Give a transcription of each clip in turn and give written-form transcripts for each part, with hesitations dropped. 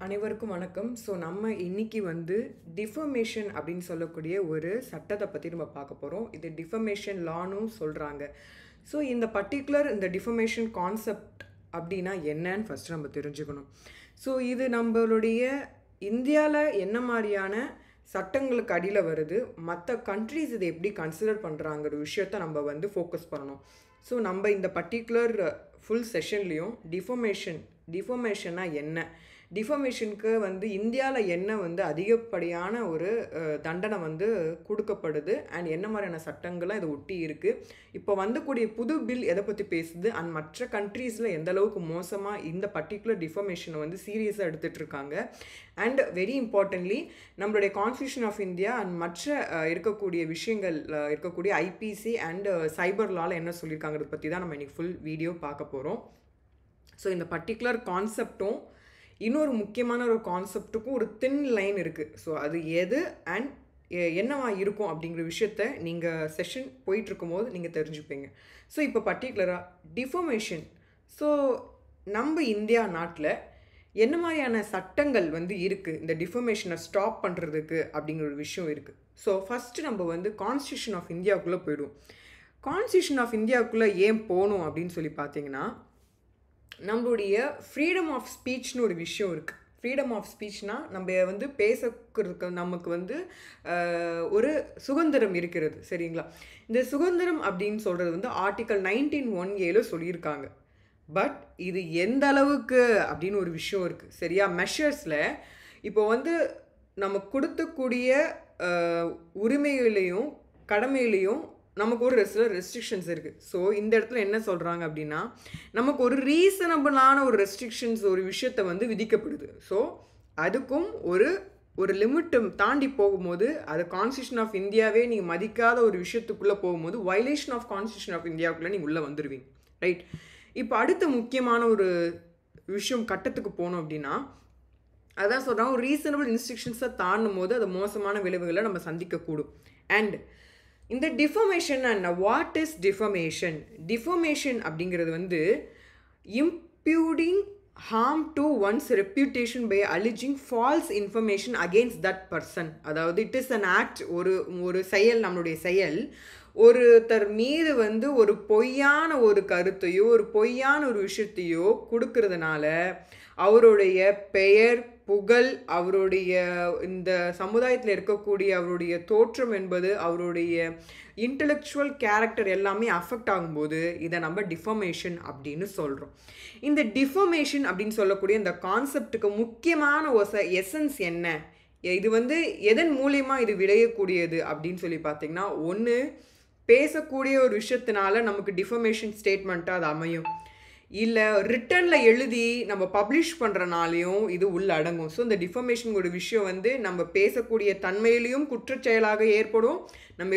அனைவருக்கும் வணக்கம். ஸோ நம்ம இன்னைக்கு வந்து டிஃபர்மேஷன் அப்படின்னு சொல்லக்கூடிய ஒரு சட்டத்தை பற்றி நம்ம பார்க்க போகிறோம். இது டிஃபர்மேஷன் லானும் சொல்கிறாங்க. ஸோ இந்த டிஃபர்மேஷன் கான்செப்ட் அப்படின்னா என்னன்னு ஃபஸ்ட்டு நம்ம தெரிஞ்சுக்கணும். ஸோ இது நம்மளுடைய இந்தியாவில் என்ன மாதிரியான சட்டங்களுக்கு அடியில் வருது, மற்ற கண்ட்ரீஸ் இதை எப்படி கன்சிடர் பண்ணுறாங்கிற விஷயத்த நம்ம வந்து ஃபோக்கஸ் பண்ணணும். ஸோ நம்ம இந்த பர்டிகுலர் ஃபுல் செஷன்லேயும் டிஃபர்மேஷன்னா என்ன, டிஃபர்மேஷனுக்கு வந்து இந்தியாவில் என்ன வந்து அதிகப்படியான ஒரு தண்டனை வந்து கொடுக்கப்படுது அண்ட் என்ன மாதிரியான சட்டங்கள்லாம் இதை ஒட்டி இருக்குது, இப்போ வந்தக்கூடிய புது பில் எதை பற்றி பேசுது அண்ட் மற்ற கண்ட்ரீஸில் எந்த அளவுக்கு மோசமாக இந்த பர்டிகுலர் டிஃபர்மேஷனை வந்து சீரியஸாக எடுத்துகிட்டு இருக்காங்க, அண்ட் வெரி இம்பார்ட்டன்ட்லி நம்மளுடைய கான்ஸ்டியூஷன் ஆஃப் இந்தியா அண்ட் மற்ற இருக்கக்கூடிய விஷயங்கள் இருக்கக்கூடிய ஐபிசி அண்ட் சைபர் லாவில் என்ன சொல்லியிருக்காங்கிறத பற்றி தான் நம்ம இன்றைக்கி ஃபுல் வீடியோ பார்க்க போகிறோம். ஸோ இந்த பர்டிகுலர் கான்செப்டும் இன்னொரு முக்கியமான ஒரு கான்செப்டுக்கும் ஒரு தின் லைன் இருக்குது. ஸோ அது எது அண்ட் என்னவா இருக்கும் அப்படிங்கிற விஷயத்த நீங்கள் செஷன் போயிட்டுருக்கும் போது நீங்கள் தெரிஞ்சுப்பீங்க. ஸோ இப்போ பர்டிகுலராக டிஃபர்மேஷன், ஸோ நம்ம இந்தியா நாட்டில் என்ன மாதிரியான சட்டங்கள் வந்து இருக்குது இந்த டிஃபர்மேஷனை ஸ்டாப் பண்ணுறதுக்கு அப்படிங்கிற ஒரு விஷயம் இருக்குது. ஸோ ஃபஸ்ட்டு நம்ம வந்து கான்ஸ்டியூஷன் ஆஃப் இந்தியாவுக்குள்ளே போயிடுவோம். கான்ஸ்டியூஷன் ஆஃப் இந்தியாவுக்குள்ளே ஏன் போகணும் அப்படின்னு சொல்லி பார்த்தீங்கன்னா, நம்மளுடைய ஃப்ரீடம் ஆஃப் ஸ்பீச்னு ஒரு விஷயம் இருக்குது. ஃப்ரீடம் ஆஃப் ஸ்பீச்னால் நம்ம வந்து பேசுறதுக்கு நமக்கு வந்து ஒரு சுதந்திரம் இருக்கிறது, சரிங்களா? இந்த சுதந்திரம் அப்படின்னு சொல்கிறது வந்து ஆர்டிக்கல் 19(1)A சொல்லியிருக்காங்க. பட் இது எந்த அளவுக்கு அப்படின்னு ஒரு விஷயம் இருக்குது, சரியா? மெஷர்ஸில் இப்போ வந்து நம்ம கொடுக்கக்கூடிய உரிமைகளையும் கடமைகளையும் நமக்கு ஒரு சில ரெஸ்ட்ரிக்ஷன்ஸ் இருக்குது. ஸோ இந்த இடத்துல என்ன சொல்கிறாங்க அப்படின்னா, நமக்கு ஒரு ரீசனபிளான ஒரு ரெஸ்ட்ரிக்ஷன்ஸ் ஒரு விஷயத்தை வந்து விதிக்கப்படுது. ஸோ அதுக்கும் ஒரு லிமிட்டை தாண்டி போகும்போது, அது கான்ஸ்டியூஷன் ஆஃப் இந்தியாவே நீங்கள் மதிக்காத ஒரு விஷயத்துக்குள்ளே போகும்போது வயலேஷன் ஆஃப் கான்ஸ்டியூஷன் ஆஃப் இந்தியாவுக்குள்ளே நீங்கள் உள்ளே வந்துடுவீங்க, ரைட்? இப்போ அடுத்த முக்கியமான ஒரு விஷயம் கட்டத்துக்கு போனோம் அப்படின்னா, அதான் சொல்கிறாங்க, ரீசனபிள் இன்ஸ்ட்ரக்ஷன்ஸை தாண்டும் போது அது மோசமான விளைவுகளை நம்ம சந்திக்கக்கூடும். அண்ட் இந்த deformation and what is deformation? Deformation அப்படிங்கிறது வந்து இம்ப்யூடிங் harm to one's reputation by alleging false information against that person. அதாவது இட் இஸ் அன் ஆக்ட், ஒரு செயல், நம்மளுடைய செயல் ஒருத்தர் மீது வந்து ஒரு பொய்யான ஒரு கருத்தையோ ஒரு பொய்யான ஒரு விஷயத்தையோ கொடுக்கறதுனால அவருடைய பெயர், புகழ், அவருடைய இந்த சமுதாயத்தில் இருக்கக்கூடிய அவருடைய தோற்றம் என்பது, அவருடைய இன்டலெக்சுவல் கேரக்டர் எல்லாமே அஃபெக்ட் ஆகும்போது இதை நம்ம டிஃபர்மேஷன் அப்படின்னு சொல்கிறோம். இந்த டிஃபர்மேஷன் அப்படின்னு சொல்லக்கூடிய இந்த கான்செப்டுக்கு முக்கியமான ஒரு எசன்ஸ் என்ன, இது வந்து எதன் மூலியமாக இது விளையக்கூடியது அப்படின்னு சொல்லி பார்த்தீங்கன்னா, ஒன்று பேசக்கூடிய ஒரு விஷயத்தினால நமக்கு டிஃபர்மேஷன் ஸ்டேட்மெண்ட்டாக அது அமையும், இல்லை ரிட்டனில் எழுதி நம்ம பப்ளிஷ் பண்ணுறனாலையும் இது உள்ள அடங்கும். ஸோ இந்த டிஃபர்மேஷன் ஒரு விஷயம் வந்து நம்ம பேசக்கூடிய தன்மையிலையும் குற்றச்செயலாக ஏற்படும், நம்ம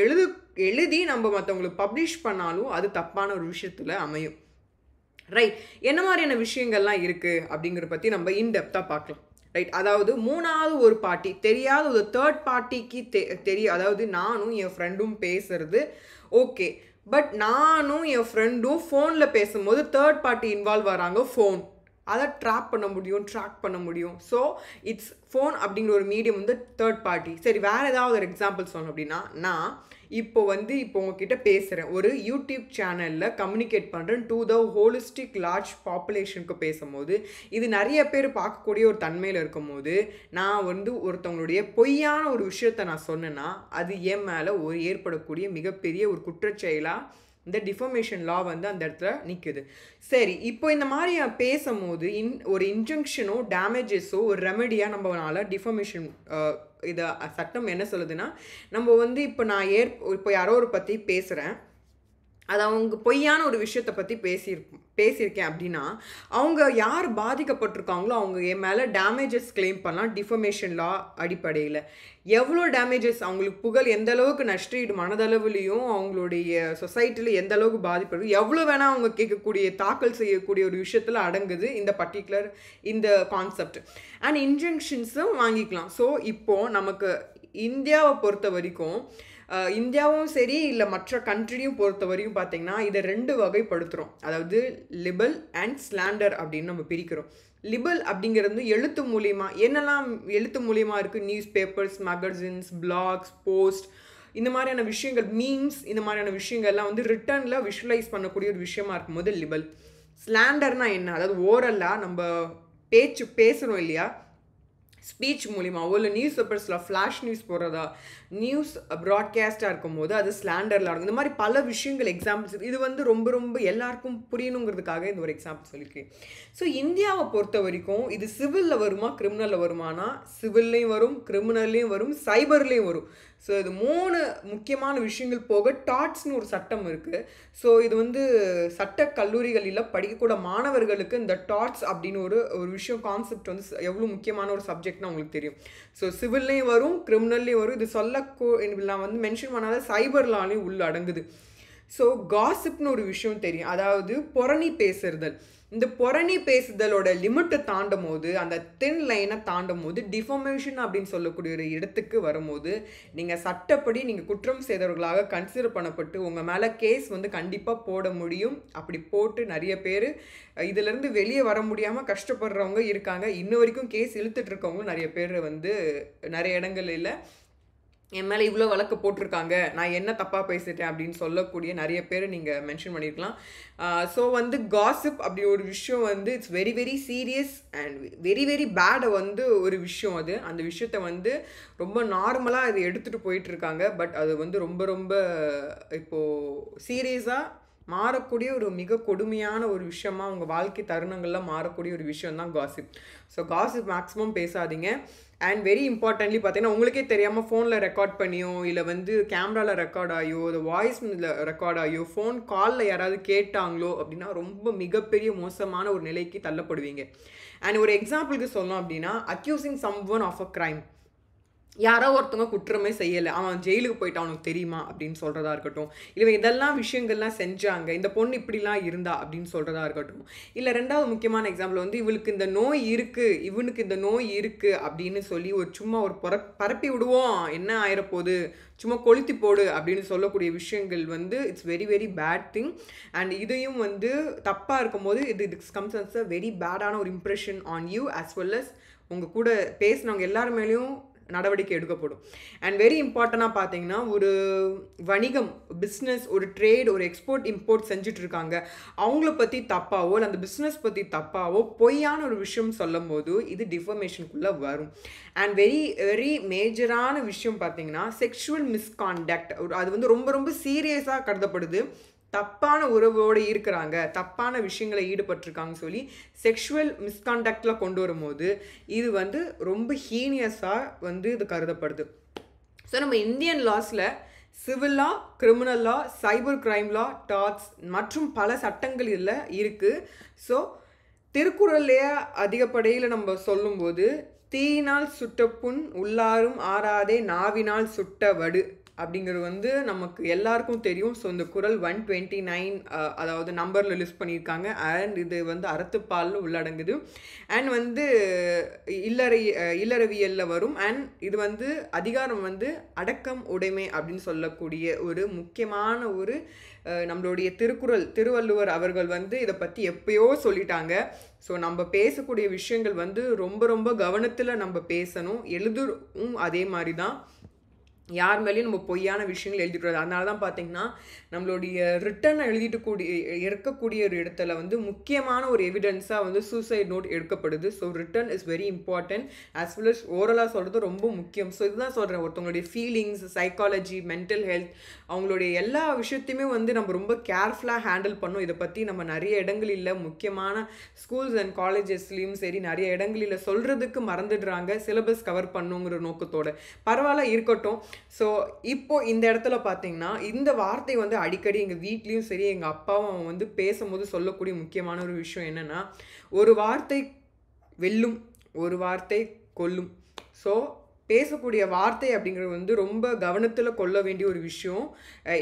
எழுதி நம்ம மற்றவங்களுக்கு பப்ளிஷ் பண்ணாலும் அது தப்பான ஒரு விஷயத்தில் அமையும், ரைட்? என்ன மாதிரியான விஷயங்கள்லாம் இருக்குது அப்படிங்கிறத பற்றி நம்ம இன்டெப்த்தாக பார்க்கலாம், ரைட்? அதாவது மூணாவது ஒரு பார்ட்டி, தெரியாத ஒரு தேர்ட் பார்ட்டிக்கு தெரியும். அதாவது நானும் என் ஃப்ரெண்டும் பேசுறது ஓகே, பட் நானும் என் ஃப்ரெண்டும் ஃபோனில் பேசும்போது தேர்ட் பார்ட்டி இன்வால்வ் வராங்க, ஃபோன் அதை ட்ராக் பண்ண முடியும். ஸோ இட்ஸ் ஃபோன் அப்படிங்கிற ஒரு மீடியம் வந்து தேர்ட் பார்ட்டி. சரி, வேறு ஏதாவது ஒரு எக்ஸாம்பிள் சொல்லணும் அப்படின்னா, நான் இப்போ உங்ககிட்ட பேசுகிறேன், ஒரு யூடியூப் சேனலில் கம்யூனிகேட் பண்ணுறேன் டு த ஹோலிஸ்டிக் லார்ஜ் பாப்புலேஷனுக்கு பேசும்போது, இது நிறைய பேர் பார்க்கக்கூடிய ஒரு தன்மையில் இருக்கும்போது நான் வந்து ஒருத்தவங்களுடைய பொய்யான ஒரு விஷயத்தை நான் சொன்னேன்னா அது என் மேலே ஏற்படக்கூடிய மிகப்பெரிய ஒரு குற்றச்செயலாக இந்த டிஃபர்மேஷன் லா வந்து அந்த இடத்துல நிற்குது. சரி, இப்போ இந்த மாதிரி பேசும்போது ஒரு இன்ஜங்ஷனோ டேமேஜஸோ ஒரு ரெமெடியாக நம்மளால டிஃபர்மேஷன் இதை சட்டம் என்ன சொல்லுதுன்னா, நம்ம வந்து இப்போ யாரோ ஒரு பற்றி பேசுகிறேன், அது அவங்க பொய்யான ஒரு விஷயத்தை பற்றி பேசியிருக்கேன் அப்படின்னா, அவங்க யார் பாதிக்கப்பட்டிருக்காங்களோ அவங்க என் மேலே டேமேஜஸ் கிளைம் பண்ணலாம் டிஃபர்மேஷன் லா அடிப்படையில். எவ்வளோ டேமேஜஸ், அவங்களுக்கு புகழ் எந்த அளவுக்கு நஷ்டீடு, மனதளவுலையும் அவங்களுடைய சொசைட்டியில் எந்த அளவுக்கு பாதிப்படுது, எவ்வளோ வேணால் அவங்க தாக்கல் செய்யக்கூடிய ஒரு விஷயத்தில் அடங்குது இந்த பர்டிகுலர் இந்த கான்செப்ட். அண்ட் இன்ஜங்ஷன்ஸும் வாங்கிக்கலாம். ஸோ இப்போது நமக்கு இந்தியாவை பொறுத்த வரைக்கும் இந்தியாவும் சரி இல்லை மற்ற கண்ட்ரியும் பொறுத்த வரையும் பார்த்தீங்கன்னா இதை ரெண்டு வகைப்படுத்துகிறோம். அதாவது லிபல் அண்ட் ஸ்லாண்டர் அப்படின்னு நம்ம பிரிக்கிறோம். லிபல் அப்படிங்கிறது எழுத்து மூலியமா என்னெல்லாம் எழுத்து மூலியமா இருக்குது, news papers, magazines, blogs, post, இந்த மாதிரியான விஷயங்கள், மீம்ஸ், இந்த மாதிரியான விஷயங்கள்லாம் வந்து ரிட்டர்னில் விஷுவலைஸ் பண்ணக்கூடிய ஒரு விஷயமா இருக்கும்போது லிபல். ஸ்லாண்டர்னா என்ன, அதாவது ஓரலாக நம்ம பேசுகிறோம் இல்லையா, ஸ்பீச் மூலிமா, இல்லை நியூஸ் பேப்பர்ஸில் ஃப்ளாஷ் நியூஸ் போடுறதா, நியூஸ் ப்ராட்காஸ்டாக இருக்கும்போது அது ஸ்லாண்டரில் இருக்கும். இந்த மாதிரி பல விஷயங்கள் எக்ஸாம்பிள்ஸ். இது வந்து ரொம்ப ரொம்ப எல்லாருக்கும் புரியணுங்கிறதுக்காக இந்த ஒரு எக்ஸாம்பிள் சொல்லியிருக்கேன். ஸோ இந்தியாவை பொறுத்த வரைக்கும் இது சிவிலில் வருமா கிரிமினலில் வருமானா, சிவில்லையும் வரும், கிரிமினல்லையும் வரும், சைபர்லேயும் வரும். ஸோ இது 3 முக்கியமான விஷயங்கள் போக டாட்ஸ்னு ஒரு சட்டம் இருக்குது. ஸோ இது வந்து சட்ட கல்லூரிகளில் படிக்கக்கூட மாணவர்களுக்கு இந்த டாட்ஸ் அப்படின்னு ஒரு விஷயம், கான்செப்ட் வந்து எவ்வளோ முக்கியமான ஒரு சப்ஜெக்ட்னு அவங்களுக்கு தெரியும். ஸோ சிவில்லையும் வரும், கிரிமினல்லையும் வரும். இது நான் வந்து மென்ஷன் பண்ணாத சைபர் லாலையும் உள்ள அடங்குது. ஸோ காசிப்னு ஒரு விஷயம் தெரியும், அதாவது புரணி பேசுறதல். இந்த புரணி பேசுதலோட லிமிட்டை தாண்டும் போது, அந்த தின் லைனை தாண்டும் போது, டிஃபர்மேஷன் அப்படின்னு சொல்லக்கூடிய ஒரு இடத்துக்கு வரும்போது, நீங்கள் சட்டப்படி நீங்கள் குற்றம் செய்தவர்களாக கன்சிடர் பண்ணப்பட்டு உங்கள் மேலே கேஸ் வந்து கண்டிப்பாக போட முடியும். அப்படி போட்டு நிறைய பேர் இதிலேருந்து வெளியே வர முடியாமல் கஷ்டப்படுறவங்க இருக்காங்க. இன்ன வரைக்கும் கேஸ் இழுத்துட்டு இருக்கவங்களும் நிறைய பேர் வந்து நிறைய இடங்களில் என் மேலே இவ்வளோ வழக்கு போட்டிருக்காங்க, நான் என்ன தப்பாக பேசிட்டேன் அப்படின்னு சொல்லக்கூடிய நிறைய பேர் நீங்கள் மென்ஷன் பண்ணியிருக்கலாம். ஸோ வந்து காசிப் அப்படி ஒரு விஷயம் வந்து it's very very serious and very very bad வந்து ஒரு விஷயம். அது அந்த விஷயத்தை வந்து ரொம்ப நார்மலாக அது எடுத்துகிட்டு போயிட்டுருக்காங்க. பட் அது வந்து ரொம்ப ரொம்ப இப்போது சீரியஸாக மாறக்கூடிய ஒரு மிக கொடுமையான ஒரு விஷயமா உங்கள் வாழ்க்கை தருணங்களில் மாறக்கூடிய ஒரு விஷயம் தான் காசிப். ஸோ காசிப் மேக்ஸிமம் பேசாதீங்க. அண்ட் வெரி இம்பார்ட்டன்ட்லி பார்த்தீங்கன்னா, உங்களுக்கே தெரியாமல் ஃபோனில் ரெக்கார்ட் பண்ணியோ, இல்லை வந்து கேமராவில் ரெக்கார்ட் ஆகியோ, இல்லை வாய்ஸ் ரெக்கார்ட் ஆகியோ, ஃபோன் காலில் யாராவது கேட்டாங்களோ அப்படின்னா ரொம்ப மிகப்பெரிய மோசமான ஒரு நிலைக்கு தள்ளப்படுவீங்க. அண்ட் ஒரு எக்ஸாம்பிளுக்கு சொல்லணும் அப்படின்னா, accusing someone of a crime. யாரோ ஒருத்தவங்க குற்றமே செய்யலை, அவன் ஜெயிலுக்கு போயிட்டான், அவனுக்கு தெரியுமா அப்படின்னு சொல்கிறதா இருக்கட்டும். இல்லை இதெல்லாம் விஷயங்கள்லாம் செஞ்சாங்க, இந்த பொண்ணு இப்படிலாம் இருந்தா அப்படின்னு சொல்கிறதா இருக்கட்டும். இல்லை ரெண்டாவது முக்கியமான எக்ஸாம்பிள் வந்து, இவளுக்கு இந்த நோய் இருக்குது, இவனுக்கு இந்த நோய் இருக்குது அப்படின்னு சொல்லி ஒரு சும்மா ஒரு பரப்பி விடுவோம், என்ன ஆயிரப்போகுது, சும்மா கொளுத்தி போடு அப்படின்னு சொல்லக்கூடிய விஷயங்கள் வந்து it's very very bad thing. And இதையும் வந்து தப்பாக இருக்கும்போது it's comes as a very பேடான ஒரு impression on you as well as உங்கள் கூட பேசினவங்க எல்லாரு மேலேயும் நடவடிக்கை எடுக்கப்படும். அண்ட் வெரி இம்பார்ட்டண்டாக பார்த்தீங்கன்னா, ஒரு வணிகம், பிஸ்னஸ், ஒரு ட்ரேட், ஒரு எக்ஸ்போர்ட் இம்போர்ட் செஞ்சுட்டு இருக்காங்க, அவங்கள பற்றி தப்பாவோ இல்லை அந்த பிஸ்னஸ் பற்றி தப்பாவோ பொய்யான ஒரு விஷயம் சொல்லும் போது இது டிஃபர்மேஷனுக்குள்ளே வரும். அண்ட் வெரி வெரி மேஜரான விஷயம் பார்த்தீங்கன்னா, செக்ஷுவல் மிஸ்கான்டக்ட். அது வந்து ரொம்ப ரொம்ப சீரியஸாக கருதப்படுது. தப்பான உறவோடு இருக்கிறாங்க, தப்பான விஷயங்களை ஈடுபட்டிருக்காங்கன்னு சொல்லி செக்ஷுவல் மிஸ்கான்டக்டில் கொண்டு வரும்போது இது வந்து ரொம்ப ஹீனியஸாக வந்து இது கருதப்படுது. ஸோ நம்ம இந்தியன் லாஸில் civil law, criminal law, cyber crime law, டாட்ஸ் மற்றும் பல சட்டங்கள் இதில் இருக்குது. ஸோ திருக்குறள்லேயே அதிகப்படையில் நம்ம சொல்லும்போது, தீயினால் சுட்ட புண் உள்ளாரும் ஆறாதே நாவினால் சுட்ட வடு அப்படிங்கிறது வந்து நமக்கு எல்லாருக்கும் தெரியும். ஸோ இந்த குறள் 129 அதாவது நம்பரில் லிஸ்ட் பண்ணியிருக்காங்க. அண்ட் இது வந்து அறத்துப்பாலில் உள்ளடங்குது. அண்ட் வந்து இல்லறவியலில் வரும். அண்ட் இது வந்து அதிகாரம் வந்து அடக்கம் உடைமை அப்படின்னு சொல்லக்கூடிய ஒரு முக்கியமான ஒரு நம்மளுடைய திருவள்ளுவர் அவர்கள் வந்து இதை பற்றி எப்பயோ சொல்லிட்டாங்க. ஸோ நம்ம பேசக்கூடிய விஷயங்கள் வந்து ரொம்ப ரொம்ப கவனத்தில் நம்ம பேசணும். எழுதும் அதே மாதிரி தான், யார் மேலேயும் நம்ம பொய்யான விஷயங்கள் எழுதிட்டு. அதனால தான் பார்த்தீங்கன்னா, நம்மளுடைய ரிட்டனை இருக்கக்கூடிய ஒரு இடத்துல வந்து முக்கியமான ஒரு எவிடன்ஸாக வந்து சூசைட் நோட் எடுக்கப்படுது. So written is very important as well as ஓரலாக சொல்கிறது ரொம்ப முக்கியம். ஸோ இதுதான் சொல்கிறேன், ஒருத்தவங்களுடைய ஃபீலிங்ஸ், சைக்காலஜி, மென்டல் ஹெல்த், அவங்களுடைய எல்லா விஷயத்தையுமே வந்து நம்ம ரொம்ப கேர்ஃபுல்லாக ஹேண்டில் பண்ணோம். இதை பற்றி நம்ம நிறைய இடங்களில் முக்கியமான ஸ்கூல்ஸ் அண்ட் காலேஜஸ்லேயும் சரி நிறைய இடங்களில் சொல்கிறதுக்கு மறந்துடுறாங்க, சிலபஸ் கவர் பண்ணுங்கிற நோக்கத்தோடு. பரவாயில்ல, இருக்கட்டும். ஸோ இப்போது இந்த இடத்துல பார்த்தீங்கன்னா, இந்த வார்த்தை வந்து அடிக்கடி எங்கள் வீட்லேயும் சரி எங்கள் அப்பாவும் வந்து பேசும்போது சொல்லக்கூடிய முக்கியமான ஒரு விஷயம் என்னென்னா, ஒரு வார்த்தை வெல்லும், ஒரு வார்த்தை கொல்லும். ஸோ பேசக்கூடிய வார்த்தை அப்படிங்கிறது வந்து ரொம்ப கவனத்தில் கொள்ள வேண்டிய ஒரு விஷயம்,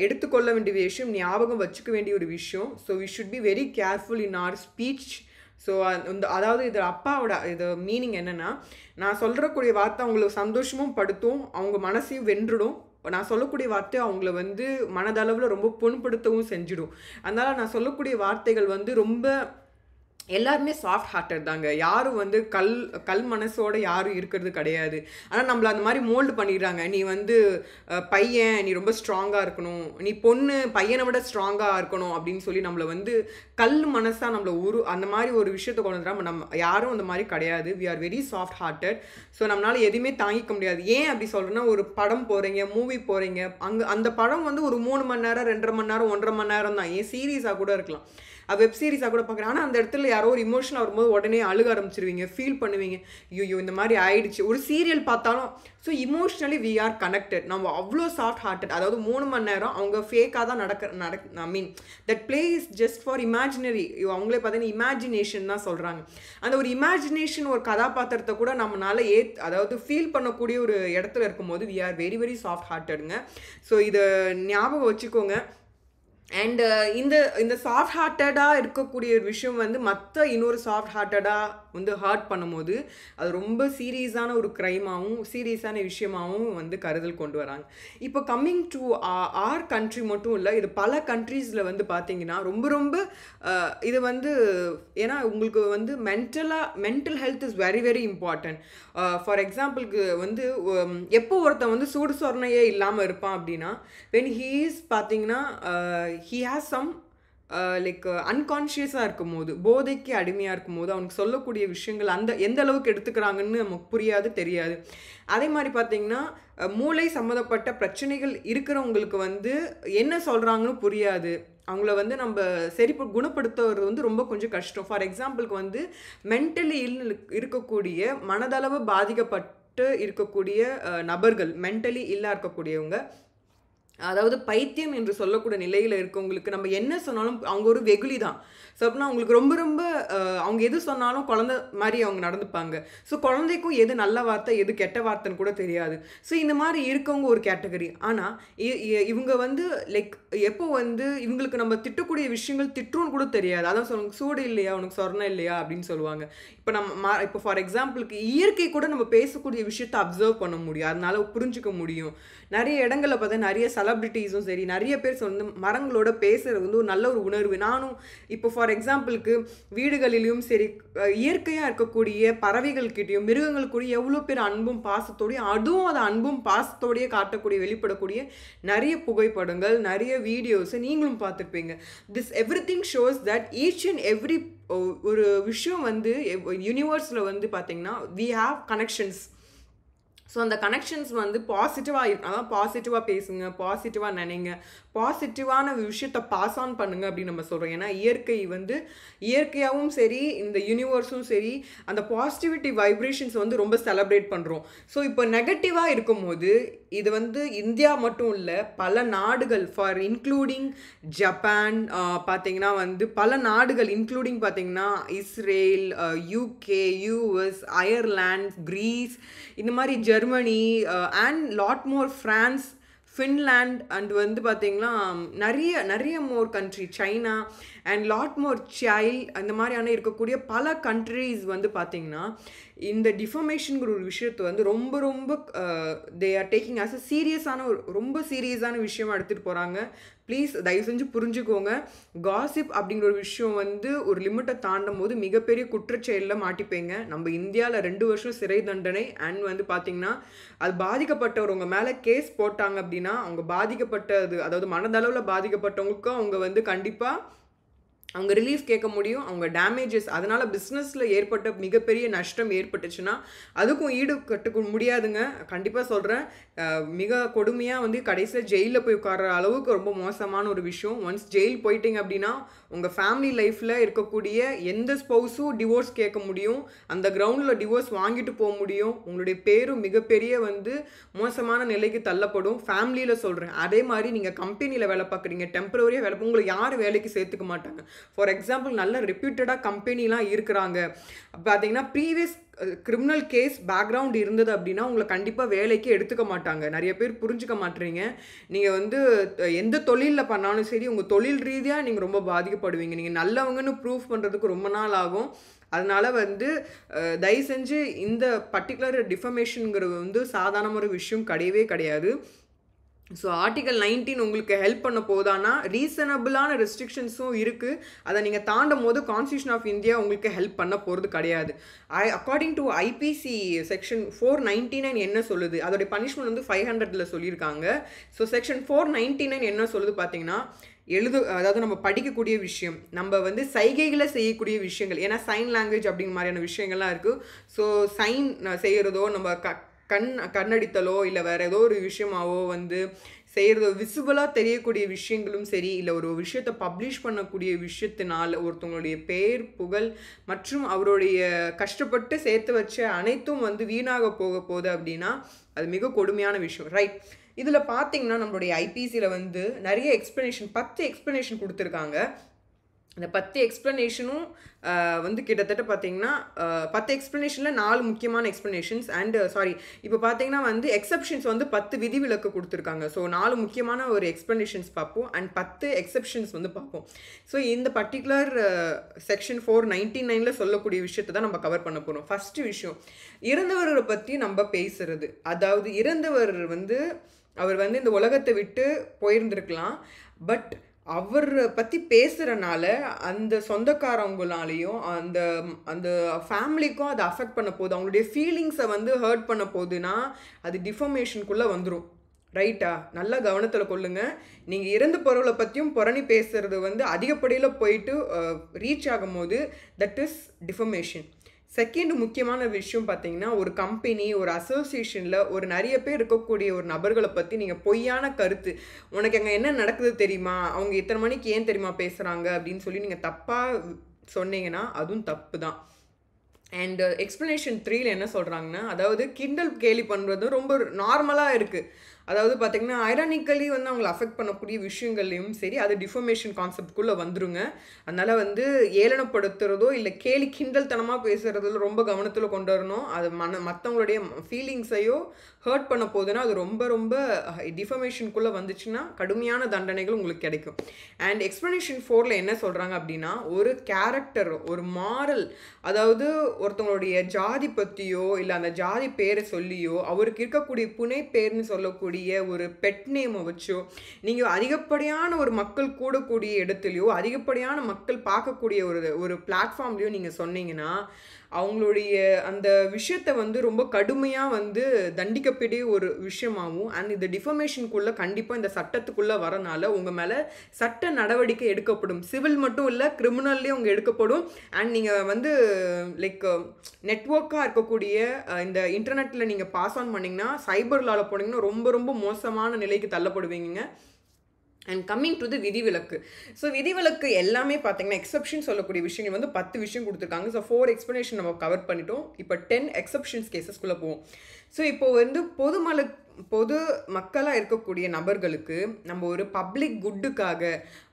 எடுத்துக்கொள்ள வேண்டிய விஷயம், ஞாபகம் வச்சுக்க வேண்டிய ஒரு விஷயம். So we should be very careful in our speech. So அதாவது இது அப்பாவோட இது மீனிங் என்னென்னா, நான் சொல்கிறக்கூடிய வார்த்தை அவங்களுக்கு சந்தோஷமும் படுத்தும், அவங்க மனசையும் வென்றுடும். நான் சொல்லக்கூடிய வார்த்தை அவங்கள வந்து மனதளவில் ரொம்ப புண்படுத்தவும் செஞ்சிடும். அதனால் நான் சொல்லக்கூடிய வார்த்தைகள் வந்து ரொம்ப எல்லாருமே சாஃப்ட் ஹார்ட்டட் தாங்க. யாரும் வந்து கல் மனசோட யாரும் இருக்கிறது கிடையாது. ஆனா நம்மள அந்த மாரி மோல்டு பண்ணிடுறாங்க. நீ வந்து பையன், நீ ரொம்ப ஸ்ட்ராங்கா இருக்கணும். நீ பொண்ணு, பையன விட ஸ்ட்ராங்கா இருக்கணும் அப்படின்னு சொல்லி நம்மள வந்து கல் மனசா நம்மள அந்த மாரி ஒரு விஷயத்த கொண்டு வந்துட்டாம நம்ம யாரும் அந்த மாரி கிடையாது. We are very soft hearted. So நம்மளால எதுவுமே தாங்கிக்க முடியாது. ஏன் அப்படி சொல்றேன்னா, ஒரு படம் போறீங்க, மூவி போறீங்க. அந்த படம் வந்து ஒரு 3 மணி நேரம், 2 1/2 மணி நேரம், 1 1/2 மணி நேரம் தான். ஏன் சீரிஸா கூட இருக்கலாம். வெப் சீரிஸாக கூட பார்க்குறேன். ஆனால் அந்த இடத்துல யாரோ ஒரு இமோஷனல் வரும்போது உடனே அழுக ஆரம்பிச்சிருவீங்க, ஃபீல் பண்ணுவீங்க. ஐயோ இந்த மாதிரி ஆயிடுச்சு. ஒரு சீரியல் பார்த்தாலும் so emotionally we are connected. நம்ம அவ்வளோ சாஃப்ட் ஹார்ட்டட். அதாவது 3 மணி நேரம் அவங்க ஃபேக்காக தான் I mean that play is just for imaginary. அவங்களே பார்த்தீங்கன்னா இமேஜினேஷன் தான் சொல்கிறாங்க. அந்த ஒரு இமேஜினேஷன் ஒரு கதாபாத்திரத்தை கூட நம்மளால அதாவது ஃபீல் பண்ணக்கூடிய ஒரு இடத்துல இருக்கும்போது we are very very soft ஹார்ட்டடுங்க. ஸோ இதை ஞாபகம் வச்சுக்கோங்க. அண்ட் இந்த சாஃப்ட் ஹார்ட்டடாக இருக்கக்கூடிய ஒரு விஷயம் வந்து மற்ற இன்னொரு சாஃப்ட் ஹார்ட்டடாக வந்து ஹர்ட் பண்ணும்போது அது ரொம்ப சீரியஸான ஒரு க்ரைமாகவும் சீரியஸான விஷயமாகவும் வந்து கருதல் கொண்டு வராங்க. இப்போ கம்மிங் டு ஆர் கண்ட்ரி மட்டும் இல்லை, இது பல கண்ட்ரீஸில் வந்து பார்த்தீங்கன்னா ரொம்ப ரொம்ப இது வந்து ஏன்னா உங்களுக்கு வந்து mental health is very very important. For எக்ஸாம்பிளுக்கு வந்து எப்போ ஒருத்தன் வந்து சூடு சொரணையே இல்லாமல் இருப்பான் அப்படின்னா வென் ஹீ இஸ் பார்த்தீங்கன்னா he has some லைக் அன்கான்ஷியஸாக இருக்கும் போது, போதைக்கு அடிமையாக இருக்கும் போது அவனுக்கு சொல்லக்கூடிய விஷயங்கள் எந்த அளவுக்கு எடுத்துக்கிறாங்கன்னு நமக்கு புரியாது, தெரியாது. அதே மாதிரி பார்த்தீங்கன்னா மூளை சம்மந்தப்பட்ட பிரச்சனைகள் இருக்கிறவங்களுக்கு வந்து என்ன சொல்கிறாங்கன்னு புரியாது. அவங்கள வந்து நம்ம குணப்படுத்துறது வந்து ரொம்ப கொஞ்சம் கஷ்டம். ஃபார் எக்ஸாம்பிளுக்கு வந்து மென்டலி இருக்கக்கூடிய மனதளவு பாதிக்கப்பட்டு இருக்கக்கூடிய நபர்கள், மென்டலி இல்லா இருக்கக்கூடியவங்க, அதாவது பைத்தியம் என்று சொல்லக்கூடிய நிலையில் இருக்கவங்களுக்கு நம்ம என்ன சொன்னாலும் அவங்க ஒரு வெகுளி தான். ஸோ அப்படின்னா அவங்களுக்கு ரொம்ப ரொம்ப அவங்க எது சொன்னாலும் குழந்தை மாதிரி அவங்க நடந்துப்பாங்க. ஸோ குழந்தைக்கும் எது நல்ல வார்த்தை எது கெட்ட வார்த்தைன்னு கூட தெரியாது. ஸோ இந்த மாதிரி இருக்கவங்க ஒரு கேட்டகரி. ஆனால் இவங்க வந்து லைக் எப்போ வந்து இவங்களுக்கு நம்ம திட்டக்கூடிய விஷயங்கள் திட்டுன்னு கூட தெரியாது. அதான் சொல்லுவாங்க, சூடு இல்லையா உனக்கு சொர்ணம் இல்லையா அப்படின்னு சொல்லுவாங்க. இப்போ ஃபார் எக்ஸாம்பிளுக்கு இயற்கை கூட நம்ம பேசக்கூடிய விஷயத்தை அப்சர்வ் பண்ண முடியும், அதனால புரிஞ்சுக்க முடியும். நிறைய இடங்களில் பார்த்தா நிறைய செலிபிரிட்டிஸும் சரி, நிறைய பேர் வந்து மரங்களோட பேசுகிறது வந்து ஒரு நல்ல ஒரு உணர்வு. நானும் இப்போ ஃபார் எக்ஸாம்பிளுக்கு வீடுகளிலும் சரி, இயற்கையாக இருக்கக்கூடிய பறவைகள்கிட்டையும் மிருகங்களுக்குடைய எவ்வளோ பேர் அன்பும் பாசத்தோடையும், அதுவும் அதை அன்பும் பாசத்தோடையே காட்டக்கூடிய வெளிப்படக்கூடிய நிறைய புகைப்படங்கள், நிறைய வீடியோஸை நீங்களும் பார்த்துருப்பீங்க. This every thing shows that each and every ஒரு விஷயம் வந்து யூனிவர்ஸில் வந்து பார்த்தீங்கன்னா வி ஹாவ் கனெக்ஷன்ஸ். ஸோ அந்த கனெக்ஷன்ஸ் வந்து பாசிட்டிவாக அதான் பாசிட்டிவாக பேசுங்க, பாசிட்டிவாக நினைங்க, பாசிட்டிவான விஷயத்தை பாஸ் ஆன் பண்ணுங்க அப்படின்னு நம்ம சொல்கிறோம். ஏன்னா இயற்கை வந்து இயற்கையாகவும் சரி, இந்த யூனிவர்ஸும் சரி, அந்த பாசிட்டிவிட்டி வைப்ரேஷன்ஸ் வந்து ரொம்ப செலிப்ரேட் பண்ணுறோம். ஸோ இப்போ நெகட்டிவாக இருக்கும்போது இது வந்து இந்தியா மட்டும் இல்லை, பல நாடுகள் ஃபார் இன்க்ளூடிங் ஜப்பான் பார்த்தீங்கன்னா வந்து பல நாடுகள் இன்க்ளூடிங் பார்த்தீங்கன்னா Israel, UK, US, Ireland, Greece, இந்த மாதிரி Germany and lot more, France, Finland and வந்து பார்த்திங்கன்னா நிறைய more country, China and lot more அந்த மாதிரியான இருக்கக்கூடிய பல கண்ட்ரீஸ் வந்து பார்த்திங்கன்னா இந்த டிஃபர்மேஷனுங்கிற ஒரு விஷயத்தை வந்து ரொம்ப ரொம்ப they are taking as a சீரியஸான ரொம்ப சீரியஸான விஷயமா எடுத்துகிட்டு போகிறாங்க. ப்ளீஸ் தயவு செஞ்சு புரிஞ்சுக்கோங்க. காசிப் அப்படிங்கிற ஒரு விஷயம் வந்து ஒரு லிமிட்டை தாண்டும் போது மிகப்பெரிய குற்றச்செயலில் மாட்டிப்பேங்க. நம்ம இந்தியாவில் 2 வருஷம் சிறை தண்டனை அண்ட் வந்து பார்த்திங்கன்னா அது பாதிக்கப்பட்டவங்க மேலே கேஸ் போட்டாங்க அப்படின்னா அவங்க பாதிக்கப்பட்டது, அதாவது மனதளவில் பாதிக்கப்பட்டவங்களுக்கும் அவங்க வந்து கண்டிப்பாக அவங்க ரிலீஃப் கேட்க முடியும். அவங்க டேமேஜஸ், அதனால் பிஸ்னஸில் ஏற்பட்ட மிகப்பெரிய நஷ்டம் ஏற்பட்டுச்சுன்னா அதுக்கும் ஈடு கட்டுக்க முடியாதுங்க. கண்டிப்பாக சொல்கிறேன், மிக கொடுமையாக வந்து கடைசியில் ஜெயிலில் போய் உட்கார்ற அளவுக்கு ரொம்ப மோசமான ஒரு விஷயம். ஒன்ஸ் ஜெயில் போயிட்டீங்க அப்படின்னா உங்கள் ஃபேமிலி லைஃப்பில் இருக்கக்கூடிய எந்த ஸ்பௌஸும் டிவோர்ஸ் கேட்க முடியும், அந்த கிரவுண்டில் டிவோர்ஸ் வாங்கிட்டு போக முடியும். உங்களுடைய பேரும் மிகப்பெரிய வந்து மோசமான நிலைக்கு தள்ளப்படும். ஃபேமிலியில் சொல்கிறேன். அதே மாதிரி நீங்கள் கம்பெனியில் வேலை பார்க்குறீங்க, டெம்பரரியாக வேலை, உங்களை யாரும் வேலைக்கு சேர்த்துக்க மாட்டாங்க. ஃபார் எக்ஸாம்பிள் நல்ல ரெப்யூட்டடாக கம்பெனிலாம் இருக்கிறாங்க பார்த்தீங்கன்னா, ப்ரீவியஸ் கிரிமினல் கேஸ் பேக்ரவுண்ட் இருந்தது அப்படின்னா உங்களை கண்டிப்பாக வேலைக்கு எடுத்துக்க மாட்டாங்க. நிறைய பேர் புரிஞ்சுக்க மாட்டீங்க. நீங்கள் வந்து எந்த தொழிலில் பண்ணாலும் சரி, உங்கள் தொழில் ரீதியாக நீங்கள் ரொம்ப பாதிக்கப்படுவீங்க. நீங்கள் நல்லவங்கன்னு ப்ரூவ் பண்ணுறதுக்கு ரொம்ப நாள் ஆகும். அதனால் வந்து தயவு செஞ்சு இந்த பர்டிகுலர் டிஃபர்மேஷனுங்கிறது வந்து சாதாரண ஒரு விஷயம் கிடையவே கிடையாது. ஸோ ஆர்டிகல் 19 உங்களுக்கு ஹெல்ப் பண்ண போதானா ரீசனபிளான ரெஸ்ட்ரிக்ஷன்ஸும் இருக்குது. அதை நீங்கள் தாண்டும் போது கான்ஸ்டியூஷன் ஆஃப் இந்தியா உங்களுக்கு ஹெல்ப் பண்ண போகிறது கிடையாது. அக்கார்டிங் டு ஐபிசி செக்ஷன் 499 என்ன சொல்லுது, அதோடைய பனிஷ்மெண்ட் வந்து 500ல் சொல்லியிருக்காங்க. ஸோ செக்ஷன் 499 என்ன சொல்லுது பார்த்தீங்கன்னா, அதாவது நம்ம படிக்கக்கூடிய விஷயம், நம்ம வந்து சைகைகளை செய்யக்கூடிய விஷயங்கள், ஏன்னா சைன் லாங்குவேஜ் அப்படிங்கிற மாதிரியான விஷயங்கள்லாம் இருக்குது. ஸோ சைன் செய்கிறதோ, நம்ம கண்ணடித்தலோ இல்லை வேறு ஏதோ ஒரு விஷயமாவோ வந்து செய்கிறதோ, விசிபிளாக தெரியக்கூடிய விஷயங்களும் சரி, இல்லை ஒரு விஷயத்தை பப்ளிஷ் பண்ணக்கூடிய விஷயத்தினால் ஒருத்தவங்களுடைய பேர் புகழ் மற்றும் அவருடைய கஷ்டப்பட்டு சேர்த்து வச்ச அனைத்தும் வந்து வீணாக போக போகுது அப்படின்னா அது மிக கொடுமையான விஷயம், ரைட்? இதில் பார்த்தீங்கன்னா நம்மளுடைய ஐபிசியில் வந்து நிறைய எக்ஸ்ப்ளனேஷன் 10 எக்ஸ்ப்ளனேஷன் கொடுத்துருக்காங்க. இந்த 10 எக்ஸ்ப்ளனேஷனும் வந்து கிட்டத்தட்ட பார்த்தீங்கன்னா 10 எக்ஸ்ப்ளனேஷனில் 4 முக்கியமான எக்ஸ்ப்ளனேஷன்ஸ் அண்ட் இப்போ பார்த்தீங்கன்னா வந்து எக்ஸப்ஷன்ஸ் வந்து 10 விதிவிலக்கு கொடுத்துருக்காங்க. ஸோ 4 முக்கியமான ஒரு எக்ஸ்ப்ளனேஷன்ஸ் பார்ப்போம் அண்ட் 10 எக்ஸப்ஷன்ஸ் வந்து பார்ப்போம். ஸோ இந்த பர்டிகுலர் செக்ஷன் 499 சொல்லக்கூடிய விஷயத்தை தான் நம்ம கவர் பண்ண போகிறோம். ஃபஸ்ட்டு விஷயம், இறந்தவரை பற்றி நம்ம பேசுறது. அதாவது இறந்தவர் வந்து அவர் வந்து இந்த உலகத்தை விட்டு போயிருந்திருக்கலாம், பட் அவரை பற்றி பேசுகிறனால அந்த சொந்தக்காரவங்களாலேயும் அந்த அந்த ஃபேமிலிக்கும் அதை அஃபெக்ட் பண்ண போகுது, அவங்களுடைய ஃபீலிங்ஸை வந்து ஹர்ட் பண்ண போகுதுன்னா அது டிஃபமேஷனுக்குள்ளே வந்துடும், ரைட்டா? நல்லா கவனத்தில் கொள்ளுங்க. நீங்கள் இறந்து போகிறவளை பற்றியும் புரணி பேசுகிறது வந்து அதிகப்படியில் போயிட்டு ரீச் ஆகும்போது தட் இஸ் டிஃபமேஷன். செகண்ட் முக்கியமான விஷயம் பார்த்தீங்கன்னா, ஒரு கம்பெனி ஒரு அசோசியேஷனில் ஒரு நிறைய பேர் இருக்கக்கூடிய ஒரு நபர்களை பற்றி நீங்கள் பொய்யான கருத்து, உனக்கு அங்கே என்ன நடக்குது தெரியுமா, அவங்க இத்தனை மணிக்கு ஏன் தெரியுமா பேசுகிறாங்க அப்படின்னு சொல்லி நீங்கள் தப்பாக சொன்னீங்கன்னா அதுவும் தப்பு தான். அண்ட் எக்ஸ்ப்ளனேஷன் 3ல் என்ன சொல்கிறாங்கன்னா, அதாவது கிண்டல் கேலி பண்ணுறது ரொம்ப நார்மலாக இருக்குது. அதாவது பார்த்திங்கன்னா ஐரானிக்கலி வந்து அவங்களை அஃபெக்ட் பண்ணக்கூடிய விஷயங்கள்லையும் சரி அது டிஃபர்மேஷன் கான்செப்ட்குள்ளே வந்துருங்க. அதனால் வந்து ஏளனப்படுத்துகிறதோ இல்லை கேலி கிண்டல் தனமாக பேசுகிறதுல ரொம்ப கவனத்தில் கொண்டு வரணும். அது மற்றவங்களுடைய ஃபீலிங்ஸையோ ஹர்ட் பண்ண போதுன்னா அது ரொம்ப ரொம்ப டிஃபர்மேஷனுக்குள்ளே வந்துச்சுன்னா கடுமையான தண்டனைகள் உங்களுக்கு கிடைக்கும். அண்ட் எக்ஸ்ப்ளனேஷன் 4ல் என்ன சொல்கிறாங்க அப்படின்னா, ஒரு கேரக்டர் ஒரு மாரல், அதாவது ஒருத்தவங்களுடைய ஜாதி பற்றியோ இல்லை அந்த ஜாதி பேரை சொல்லியோ அவருக்கு இருக்கக்கூடிய புனை பேர்னு சொல்லக்கூடிய ஒரு பெட் நேமை வச்சோ நீங்கள் அதிகப்படியான ஒரு மக்கள் கூடக்கூடிய இடத்துலையோ அதிகப்படியான மக்கள் பார்க்கக்கூடிய ஒரு பிளாட்ஃபார்ம்லையோ நீங்கள் சொன்னீங்கன்னா அவங்களுடைய அந்த விஷயத்தை வந்து ரொம்ப கடுமையாக வந்து தண்டிக்கப்படிய ஒரு விஷயமாகவும் அண்ட் இந்த டிஃபர்மேஷனுக்குள்ளே கண்டிப்பாக இந்த சட்டத்துக்குள்ளே வரனால உங்கள் மேலே சட்ட நடவடிக்கை எடுக்கப்படும். சிவில் மட்டும் இல்லை, கிரிமினல்லேயும் அவங்க எடுக்கப்படும். அண்ட் நீங்கள் வந்து லைக் நெட்வொர்க்காக இருக்கக்கூடிய இந்த இன்டர்நெட்டில் நீங்கள் பாஸ் ஆன் பண்ணிங்கன்னா சைபர் லாவில் போனீங்கன்னா ரொம்ப ரொம்ப மோசமான நிலைக்கு தள்ளப்படுவீங்க. அண்ட் கம்மிங் டு தி விதிவிலக்கு. ஸோ விதிவிலக்கு எல்லாமே பார்த்தீங்கன்னா எக்ஸப்ஷன் சொல்லக்கூடிய விஷயங்கள் வந்து 10 விஷயம் கொடுத்துருக்காங்க. ஸோ 4 எக்ஸ்ப்ளனேஷன் நம்ம கவர் பண்ணிட்டோம். இப்போ 10 எக்ஸப்ஷன்ஸ் கேசஸ்குள்ளே போவோம். ஸோ இப்போ வந்து பொது மக்களாக இருக்கக்கூடிய நபர்களுக்கு நம்ம ஒரு பப்ளிக் குட்டுக்காக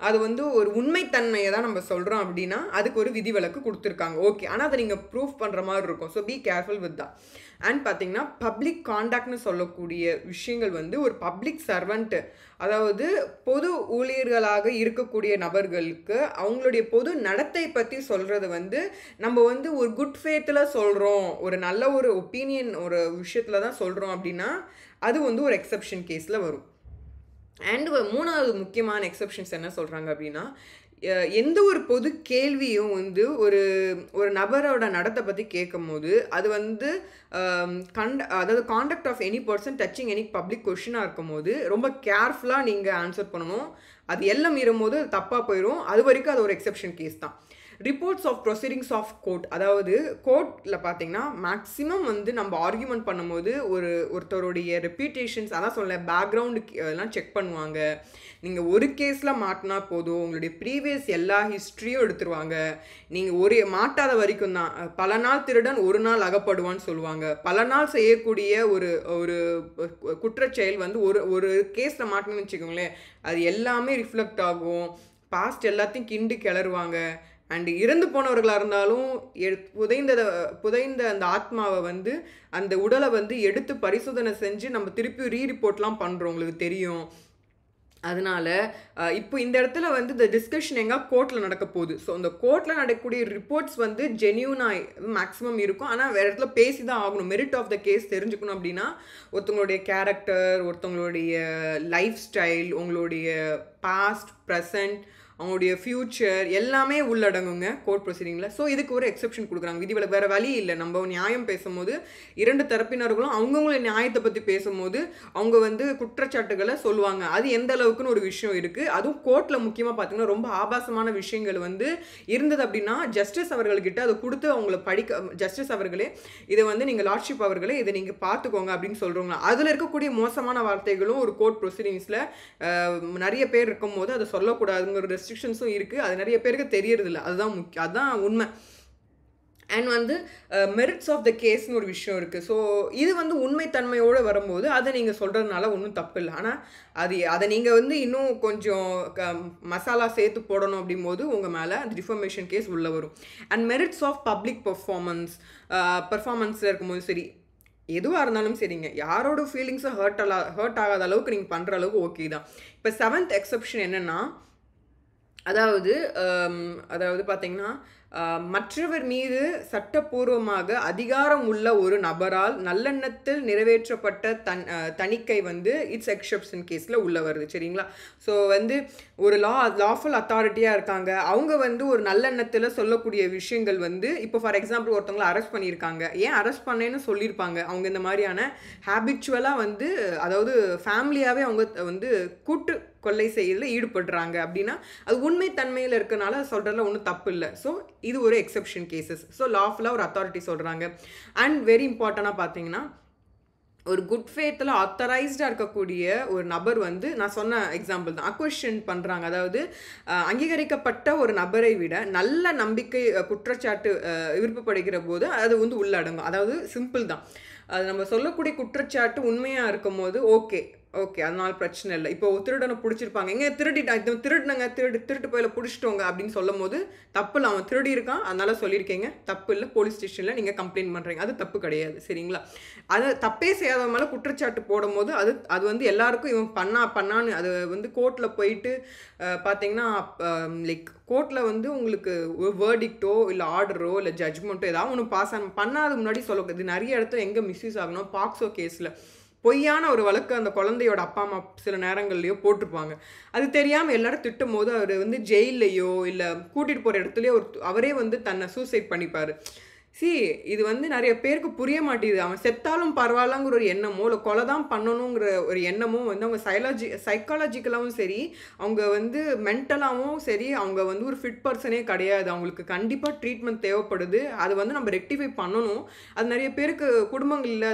அது வந்து ஒரு உண்மைத்தன்மையை தான் நம்ம சொல்கிறோம் அப்படின்னா அதுக்கு ஒரு விதிவிலக்கு கொடுத்துருக்காங்க. ஓகே, ஆனால் அதை நீங்கள் ப்ரூஃப் பண்ணுற மாதிரி இருக்கும். So be careful with that. And பார்த்தீங்கன்னா பப்ளிக் காண்டாக்ட்னு சொல்லக்கூடிய விஷயங்கள் வந்து ஒரு பப்ளிக் சர்வெண்ட், அதாவது பொது ஊழியர்களாக இருக்கக்கூடிய நபர்களுக்கு அவங்களுடைய பொது நடத்தை பற்றி சொல்கிறது வந்து நம்ம வந்து ஒரு குட் ஃபேத்தில் சொல்கிறோம், ஒரு நல்ல ஒரு ஒப்பீனியன் ஒரு விஷயத்தில் தான் சொல்கிறோம் அப்படின்னா அது வந்து ஒரு எக்ஸப்ஷன் கேஸில் வரும். அண்ட் மூணாவது முக்கியமான எக்ஸப்ஷன்ஸ் என்ன சொல்கிறாங்க அப்படின்னா, எந்த ஒரு பொது கேள்வியும் வந்து ஒரு நபரோட நடத்தை பற்றி கேட்கும் போது அது வந்து அதாவது contact of any person touching any public கொஷினாக இருக்கும் போது ரொம்ப கேர்ஃபுல்லாக நீங்கள் ஆன்சர் பண்ணணும். அது எல்லாம் மீறும் போது தப்பாக போயிடும். அது வரைக்கும் அது ஒரு எக்ஸப்ஷன் கேஸ் தான். Reports of proceedings of court, அதாவது கோர்ட்டில் பார்த்தீங்கன்னா மேக்ஸிமம் வந்து நம்ம ஆர்கியூமெண்ட் பண்ணும்போது ஒருத்தருடைய ரெப்யூட்டேஷன்ஸ், அதான் சொல்ல பேக்ரவுண்டு எல்லாம் செக் பண்ணுவாங்க. நீங்கள் ஒரு கேஸில் மாட்டினா போதும், உங்களுடைய ப்ரீவியஸ் எல்லா ஹிஸ்ட்ரியும் எடுத்துருவாங்க. நீங்கள் மாட்டாத வரைக்கும் தான். பல நாள் திருடன் ஒரு நாள் அகப்படுவான்னு சொல்லுவாங்க. பல நாள் செய்யக்கூடிய ஒரு குற்றச்செயல் வந்து ஒரு கேஸில் மாட்டினு வச்சுக்கோங்களேன், அது எல்லாமே ரிஃப்ளெக்ட் ஆகும். பாஸ்ட் எல்லாத்தையும் கிண்டு கிளறுவாங்க. அண்டு இறந்து போனவர்களாக இருந்தாலும் புதைந்த அந்த ஆத்மாவை வந்து அந்த உடலை வந்து எடுத்து பரிசோதனை செஞ்சு நம்ம திருப்பி ரீரிப்போர்ட்லாம் பண்ணுறோம், உங்களுக்கு தெரியும். அதனால இப்போ இந்த இடத்துல வந்து இந்த டிஸ்கஷன் எங்கே கோர்ட்டில் நடக்க போகுது. ஸோ அந்த கோர்ட்டில் நடக்கக்கூடிய ரிப்போர்ட்ஸ் வந்து ஜென்யூனாக மேக்ஸிமம் இருக்கும். ஆனால் வேறு இடத்துல பேசி தான் ஆகணும். மெரிட் ஆஃப் த கேஸ் தெரிஞ்சுக்கணும் அப்படின்னா ஒருத்தவங்களுடைய கேரக்டர், ஒருத்தவங்களுடைய லைஃப் ஸ்டைல், உங்களுடைய பாஸ்ட், ப்ரெசன்ட், அவங்களுடைய ஃப்யூச்சர் எல்லாமே உள்ளடங்குங்க கோர்ட் ப்ரொசீடிங்கில். ஸோ இதுக்கு ஒரு எக்ஸெப்ஷன் கொடுக்குறாங்க. விதிவிலக்கு வேறு வழி இல்லை. நம்ம நியாயம் பேசும்போது 2 தரப்பினர்களும் அவங்கவுங்கள நியாயத்தை பற்றி பேசும்போது அவங்க வந்து குற்றச்சாட்டுகளை சொல்லுவாங்க. அது எந்த அளவுக்குன்னு ஒரு விஷயம் இருக்குது. அதுவும் கோர்ட்டில் முக்கியமாக பார்த்தீங்கன்னா ரொம்ப ஆபாசமான விஷயங்கள் வந்து இருந்தது அப்படின்னா ஜஸ்டிஸ் அவர்கள்கிட்ட அதை கொடுத்து அவங்கள ஜஸ்டிஸ் அவர்களே இதை வந்து நீங்கள் லார்ட்ஷிப் அவர்களே இதை நீங்கள் பார்த்துக்கோங்க அப்படின்னு சொல்கிறவங்க. அதில் இருக்கக்கூடிய மோசமான வார்த்தைகளும் ஒரு கோர்ட் ப்ரொசீடிங்ஸில் நிறைய பேர் இருக்கும்போது அதை சொல்லக்கூடாதுங்கிற ரெஸ்ட்ரிக்ஷன்ஸும் இருக்குது. அது நிறைய பேருக்கு தெரியறதில்ல. அதுதான் முக்கியம், அதுதான் உண்மை. அண்ட் வந்து மெரிட்ஸ் ஆஃப் த கேஸ்னு ஒரு விஷயம் இருக்குது. ஸோ இது வந்து உண்மைத்தன்மையோடு வரும்போது அதை நீங்கள் சொல்கிறதுனால ஒன்றும் தப்பு இல்லை. ஆனால் அதை நீங்கள் வந்து இன்னும் கொஞ்சம் மசாலா சேர்த்து போடணும் அப்படிங்கும்போது உங்கள் மேலே அந்த டிஃபர்மேஷன் கேஸ் உள்ளே வரும். அண்ட் மெரிட்ஸ் ஆஃப் பப்ளிக் பர்ஃபார்மன்ஸில் இருக்கும்போது சரி, எதுவாக இருந்தாலும் சரிங்க, யாரோட ஃபீலிங்ஸை ஹர்ட் ஆகாத அளவுக்கு நீங்கள் பண்ணுற அளவுக்கு ஓகே தான். இப்போ 7th எக்ஸெப்ஷன் என்னென்னா, அதாவது பார்த்தீங்கன்னா மற்றவர் மீது சட்டப்பூர்வமாக அதிகாரம் உள்ள ஒரு நபரால் நல்லெண்ணத்தில் நிறைவேற்றப்பட்ட தணிக்கை வந்து இட்ஸ் எக்ஸெப்ஷன் கேஸில் உள்ள வருது. சரிங்களா? ஸோ வந்து ஒரு லாஃபுல் அத்தாரிட்டியாக இருக்காங்க, அவங்க வந்து ஒரு நல்லெண்ணத்தில் சொல்லக்கூடிய விஷயங்கள் வந்து இப்போ ஃபார் எக்ஸாம்பிள் ஒருத்தவங்களை அரெஸ்ட் பண்ணியிருக்காங்க, ஏன் அரெஸ்ட் பண்ணேன்னு சொல்லியிருப்பாங்க. அவங்க இந்த மாதிரியான ஹேபிச்சுவலாக வந்து அதாவது ஃபேமிலியாகவே அவங்க வந்து கூட்டு கொள்ளை செய்யறதுல ஈடுபடுறாங்க அப்படின்னா அது உண்மை தன்மையில் இருக்கனால சொல்கிறதுல ஒன்றும் தப்பு இல்லை. ஸோ இது ஒரு எக்ஸெப்ஷன் கேசஸ். ஸோ லாஃபுல்லாக ஒரு அத்தாரிட்டி சொல்கிறாங்க. அண்ட் வெரி இம்பார்ட்டண்ட்டாக பார்த்தீங்கன்னா ஒரு குட் ஃபேத்தில் ஆத்தரைஸ்டாக இருக்கக்கூடிய ஒரு நபர் வந்து நான் சொன்ன எக்ஸாம்பிள் தான் அக்வெஷன் பண்ணுறாங்க. அதாவது அங்கீகரிக்கப்பட்ட ஒரு நபரை விட நல்ல நம்பிக்கை குற்றச்சாட்டு விருப்பப்படுகிற போது அது வந்து உள்ளடங்கும். அதாவது சிம்பிள் தான். அது நம்ம சொல்லக்கூடிய குற்றச்சாட்டு உண்மையாக இருக்கும் போது ஓகே அதனால பிரச்சனை இல்லை. இப்போ திருடனை பிடிச்சிருப்பாங்க, எங்கே திருடுனங்க திருட்டு போயில பிடிச்சிட்டோங்க அப்படின்னு சொல்லும் போது தப்பு இல்லை. அவன் திருடி இருக்கான், அதனால சொல்லியிருக்கீங்க, தப்பு இல்லை. போலீஸ் ஸ்டேஷனில் நீங்கள் கம்ப்ளைண்ட் பண்ணுறீங்க, அது தப்பு கிடையாது. சரிங்களா? அது தப்பே செய்யாத மேலே குற்றச்சாட்டு போடும்போது அது வந்து எல்லாருக்கும் இவன் பண்ணான்னு அது வந்து கோர்ட்டில் போயிட்டு பார்த்தீங்கன்னா லைக் கோர்ட்டில் வந்து உங்களுக்கு ஒரு வேர்டிக்டோ இல்லை ஆர்டரோ இல்லை ஜட்ஜ்மெண்ட்டோ ஏதாவது ஒன்று பாஸ் பண்ணாத முன்னாடி சொல்லக்கூடாது. நிறைய இடத்துல எங்கே மிஸ்யூஸ் ஆகணும், பாக்ஸோ கேஸில் பொய்யான ஒரு வழக்கு அந்த குழந்தையோட அப்பா அம்மா சில நேரங்கள்லையோ போட்டிருப்பாங்க. அது தெரியாமல் எல்லாரும் திட்டும் போது அவர் வந்து ஜெயிலையோ இல்லை கூட்டிகிட்டு போகிற இடத்துலையோ அவரே வந்து தன்னை சூசைட் பண்ணிப்பார். இது வந்து நிறைய பேருக்கு புரிய மாட்டேங்குது. அவன் செத்தாலும் பரவாயில்லங்கிற ஒரு எண்ணமோ இல்லை கொலை தான் பண்ணணுங்கிற ஒரு எண்ணமோ வந்து அவங்க சைக்காலஜிக்கலாகவும் சரி, அவங்க வந்து மென்டலாகவும் சரி, அவங்க வந்து ஒரு ஃபிட் பர்சனே கிடையாது. அவங்களுக்கு கண்டிப்பாக ட்ரீட்மெண்ட் தேவைப்படுது. அது வந்து நம்ம ரெக்டிஃபை பண்ணணும். அது நிறைய பேருக்கு குடும்பங்களில்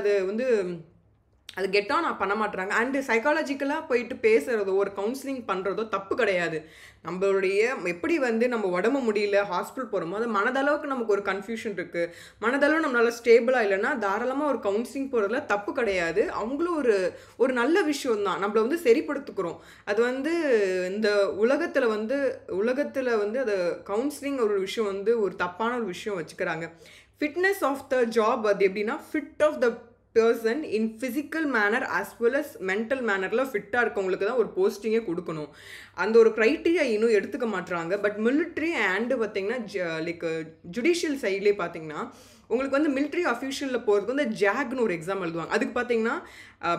அது கெட்டாக நான் பண்ண மாட்டுறாங்க. அண்டு சைக்காலஜிக்கலாக போயிட்டு பேசுகிறதோ ஒரு கவுன்சிலிங் பண்ணுறதோ தப்பு கிடையாது. நம்மளுடைய எப்படி வந்து நம்ம உடம்பு முடியல ஹாஸ்பிட்டல் போகிறோமோ அது மனதளவுக்கு நமக்கு ஒரு கன்ஃபியூஷன் இருக்குது, மனதளவு நம்மளால் ஸ்டேபிளாக இல்லைன்னா தாராளமாக ஒரு கவுன்சிலிங் போகிறதுல தப்பு கிடையாது. அவங்களும் ஒரு நல்ல விஷயம்தான், நம்மளை வந்து சரிப்படுத்துக்கிறோம். அது வந்து இந்த உலகத்தில் வந்து அது கவுன்சிலிங் ஒரு விஷயம் வந்து ஒரு தப்பான ஒரு விஷயம் வச்சுக்கிறாங்க. ஃபிட்னஸ் ஆஃப் த ஜாப் அது எப்படின்னா fit of the person in physical manner as well as mental மேனரில் ஃபிட்டாக இருக்கவங்களுக்கு தான் ஒரு போஸ்டிங்கே கொடுக்கணும். அந்த ஒரு க்ரைட்டீரியா இன்னும் எடுத்துக்க மாட்டுறாங்க. பட் மிலிட்ரி அண்டு பார்த்தீங்கன்னா லைக் ஜுடிஷியல் சைட்லேயே பார்த்தீங்கன்னா உங்களுக்கு வந்து மிலிட்ரி அஃபீஷியலில் போகிறதுக்கு வந்து ஜாக்னு ஒரு எக்ஸாம் எழுதுவாங்க. அதுக்கு பார்த்தீங்கன்னா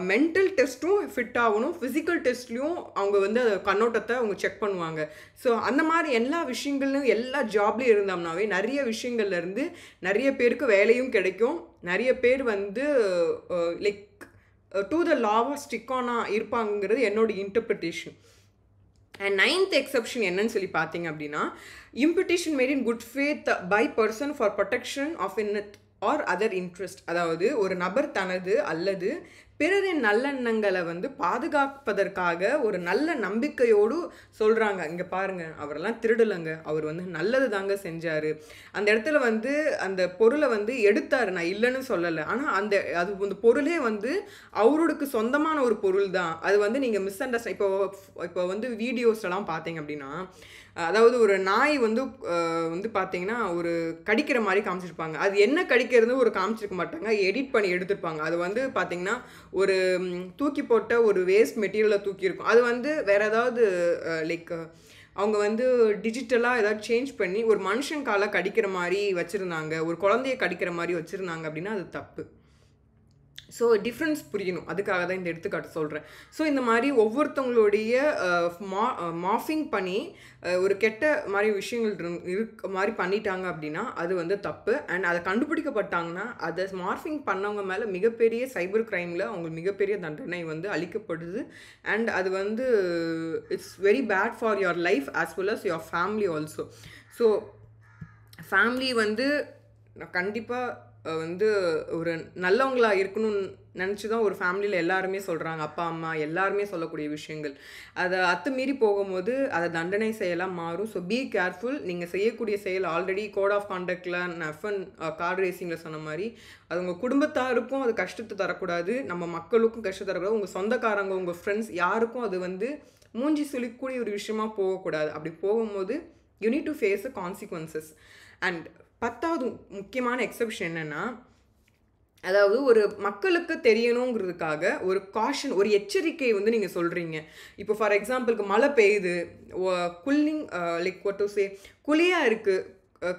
மென்டல் டெஸ்ட்டும் ஃபிட் ஆகணும், ஃபிசிக்கல் டெஸ்ட்லேயும் அவங்க வந்து அதை கண்ணோட்டத்தை அவங்க செக் பண்ணுவாங்க. ஸோ அந்த மாதிரி எல்லா விஷயங்கள்லையும் எல்லா ஜாப்லேயும் இருந்தோம்னாவே நிறைய விஷயங்கள்லேருந்து நிறைய பேருக்கு வேலையும் கிடைக்கும். நிறைய பேர் வந்து லைக் டு த லாவாக ஸ்டிக்கானாக இருப்பாங்கிறது என்னோட இன்டர்பிரிட்டேஷன். அண்ட் 9th எக்ஸெப்ஷன் என்னன்னு சொல்லி பார்த்தீங்க அப்படின்னா imputation made in good faith by person for protection of in or other interest. அதாவது ஒரு நபர் தனது அல்லது பிறரின் நல்லெண்ணங்களை வந்து பாதுகாப்பதற்காக ஒரு நல்ல நம்பிக்கையோடு சொல்கிறாங்க, இங்கே பாருங்கள் அவரெல்லாம் திருடலைங்க, அவர் வந்து நல்லது தாங்க செஞ்சார், அந்த இடத்துல வந்து அந்த பொருளை வந்து எடுத்தார், நான் இல்லைன்னு சொல்லலை, ஆனால் அந்த பொருளே வந்து அவருக்கு சொந்தமான ஒரு பொருள் தான். அது வந்து நீங்கள் மிஸ் அண்டர்ஸ்டாண்ட் இப்போ வந்து வீடியோஸ்லாம் பார்த்தீங்க அப்படின்னா அதாவது ஒரு நாய் வந்து பார்த்தீங்கன்னா ஒரு கடிக்கிற மாதிரி காமிச்சிருப்பாங்க. அது என்ன கடிக்கிறது ஒரு காமிச்சிருக்க மாட்டாங்க, எடிட் பண்ணி எடுத்துருப்பாங்க. அது வந்து பார்த்தீங்கன்னா ஒரு தூக்கி போட்ட ஒரு வேஸ்ட் மெட்டீரியலை தூக்கியிருக்கும். அது வந்து வேறு ஏதாவது லைக் அவங்க வந்து டிஜிட்டலாக ஏதாவது சேஞ்ச் பண்ணி ஒரு மனுஷன் காலை கடிக்கிற மாதிரி வச்சுருந்தாங்க, ஒரு குழந்தைய கடிக்கிற மாதிரி வச்சுருந்தாங்க அப்படின்னா அது தப்பு. ஸோ டிஃப்ரென்ஸ் புரியணும், அதுக்காக தான் இந்த எடுத்துக்காட்டு சொல்கிறேன். ஸோ இந்த மாதிரி ஒவ்வொருத்தவங்களுடைய மார்ஃபிங் பண்ணி ஒரு கெட்ட மாதிரி விஷயங்கள் இருக்க மாதிரி பண்ணிட்டாங்க அப்படின்னா அது வந்து தப்பு. அண்ட் அதை கண்டுபிடிக்கப்பட்டாங்கன்னா அதை மார்ஃபிங் பண்ணவங்க மேலே மிகப்பெரிய சைபர் க்ரைமில் அவங்களுக்கு மிகப்பெரிய தண்டனை வந்து அளிக்கப்படுது. அண்ட் அது வந்து it's very bad for your life as well as your family also. So family வந்து கண்டிப்பாக வந்து ஒரு நல்லவங்களாக இருக்கணும்னு நினச்சி தான் ஒரு ஃபேமிலியில் எல்லாருமே சொல்கிறாங்க, அப்பா அம்மா எல்லாருமே சொல்லக்கூடிய விஷயங்கள். அதை அத்துமீறி போகும்போது அதை தண்டனை செயலாக மாறும். So be careful. நீங்கள் செய்யக்கூடிய செயல் ஆல்ரெடி கோட் ஆஃப் கான்டக்டில் F1 கார் ரேசிங்கில் சொன்ன மாதிரி அது உங்கள் குடும்பத்தாருக்கும் அது கஷ்டத்தை தரக்கூடாது, நம்ம மக்களுக்கும் கஷ்டத்தை தரக்கூடாது, உங்கள் சொந்தக்காரங்க உங்கள் ஃப்ரெண்ட்ஸ் யாருக்கும் அது வந்து மூஞ்சி சுளிக்கக்கூடிய ஒரு விஷயமா போகக்கூடாது. அப்படி போகும்போது you need to face the consequences. And 10வது முக்கியமான எக்ஸப்ஷன் என்னென்னா, அதாவது ஒரு மக்களுக்கு தெரியணுங்கிறதுக்காக ஒரு காஷன், ஒரு எச்சரிக்கை வந்து நீங்கள் சொல்கிறீங்க. இப்போ ஃபார் எக்ஸாம்பிளுக்கு மழை பெய்யுது, cooling like what to say குளியாக இருக்குது,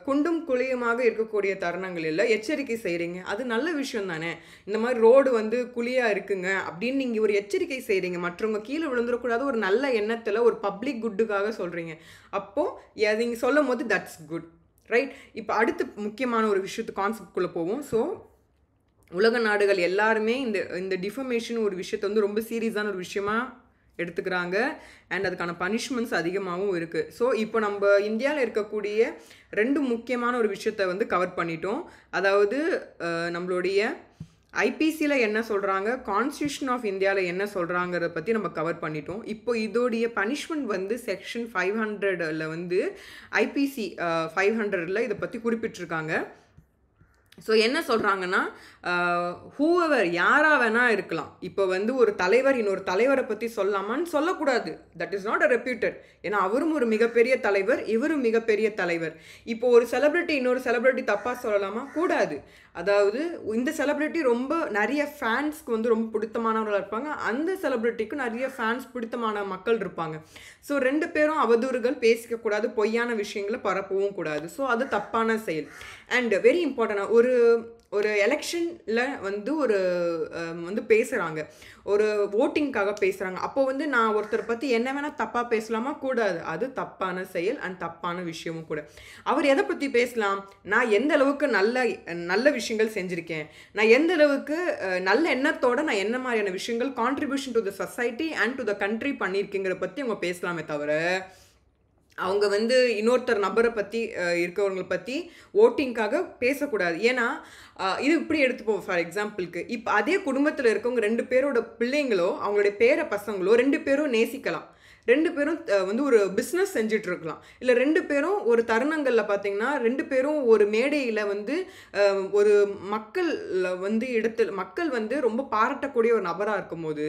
குண்டும் குழியுமாக இருக்கக்கூடிய தருணங்கள் இல்லை எச்சரிக்கை செய்கிறீங்க, அது நல்ல விஷயம் தானே. இந்த மாதிரி ரோடு வந்து குழியாக இருக்குங்க அப்படின்னு நீங்கள் ஒரு எச்சரிக்கை செய்கிறீங்க, மற்றவங்க கீழே விழுந்துடக்கூடாது, ஒரு நல்ல எண்ணத்தில் ஒரு பப்ளிக் குட்டுக்காக சொல்கிறீங்க. அப்போது அது நீங்கள் சொல்லும் போது தட்ஸ் குட், ரைட். இப்போ அடுத்து முக்கியமான ஒரு விஷயத்து கான்செப்ட்குள்ளே போவோம். ஸோ உலக நாடுகள் எல்லாருமே இந்த டிஃபமேஷன் ஒரு விஷயத்தை வந்து ரொம்ப சீரியஸான ஒரு விஷயமா எடுத்துக்கிறாங்க. அண்ட் அதுக்கான பனிஷ்மெண்ட்ஸ் அதிகமாகவும் இருக்குது. ஸோ இப்போ நம்ம இந்தியாவில் இருக்கக்கூடிய 2 முக்கியமான ஒரு விஷயத்தை வந்து கவர் பண்ணிட்டோம். அதாவது நம்மளுடைய ஐபிசியில் என்ன சொல்கிறாங்க, கான்ஸ்டியூஷன் ஆஃப் இந்தியாவில் என்ன சொல்கிறாங்கிறத பற்றி நம்ம கவர் பண்ணிட்டோம். இப்போ இதோடைய பனிஷ்மெண்ட் வந்து செக்ஷன் 500ல் வந்து ஐபிசி 500ல் இதை பற்றி குறிப்பிட்டிருக்காங்க. ஸோ என்ன சொல்கிறாங்கன்னா, ஹூஎவர் யாராக வேணால் இருக்கலாம். இப்போ வந்து ஒரு தலைவர் இன்னொரு தலைவரை பற்றி சொல்லலாமான்னு சொல்லக்கூடாது, that is not a reputed. ஏன்னா அவரும் ஒரு மிகப்பெரிய தலைவர், இவரும் மிகப்பெரிய தலைவர். இப்போ ஒரு செலிப்ரிட்டி இன்னொரு செலிப்ரிட்டி தப்பாக சொல்லலாமா? கூடாது. அதாவது இந்த செலிப்ரிட்டி ரொம்ப நிறைய ஃபேன்ஸ்க்கு வந்து ரொம்ப பிடித்தமானவர்களாக இருப்பாங்க, அந்த செலிப்ரிட்டிக்கும் நிறைய ஃபேன்ஸ் பிடித்தமான மக்கள் இருப்பாங்க. ஸோ 2 பேரும் அவதூறுகள் பேசிக்கக்கூடாது, பொய்யான விஷயங்களை பரப்பவும் கூடாது. ஸோ அது தப்பான செயல். அண்ட் வெரி இம்பார்ட்டண்டாக ஒரு எலெக்ஷனில் வந்து ஒரு வந்து பேசுகிறாங்க, ஒரு ஓட்டிங்காக பேசுகிறாங்க. அப்போ வந்து நான் ஒருத்தரை பற்றி என்ன வேணால் தப்பாக பேசலாமா? கூடாது. அது தப்பான செயல் அண்ட் தப்பான விஷயமும் கூட. அவர் எதை பற்றி பேசலாம்? நான் எந்த அளவுக்கு நல்ல விஷயங்கள் செஞ்சுருக்கேன், நான் எந்த அளவுக்கு நல்ல எண்ணத்தோடு நான் என்ன மாதிரியான விஷயங்கள் contribution to the society and to the country பண்ணியிருக்கேங்கிற பற்றி அவங்க பேசலாமே தவிர அவங்க வந்து இன்னொருத்தர் நபரை பற்றி இருக்கிறவங்களை பற்றி ஓட்டிங்காக பேசக்கூடாது. ஏன்னா இது இப்படி எடுத்துப்போம். ஃபார் எக்ஸாம்பிளுக்கு இப்போ அதே குடும்பத்தில் இருக்கவங்க 2 பேரோட பிள்ளைங்களோ அவங்களுடைய பேர பசங்களோ 2 பேரும் நேசிக்கலாம், 2 பேரும் வந்து ஒரு பிஸ்னஸ் செஞ்சிட்ருக்கலாம். இல்லை 2 பேரும் ஒரு தருணங்களில் பார்த்திங்கன்னா 2 பேரும் ஒரு மேடையில் வந்து ஒரு மக்கள் வந்து ரொம்ப பாராட்டக்கூடிய ஒரு நபராக இருக்கும்போது,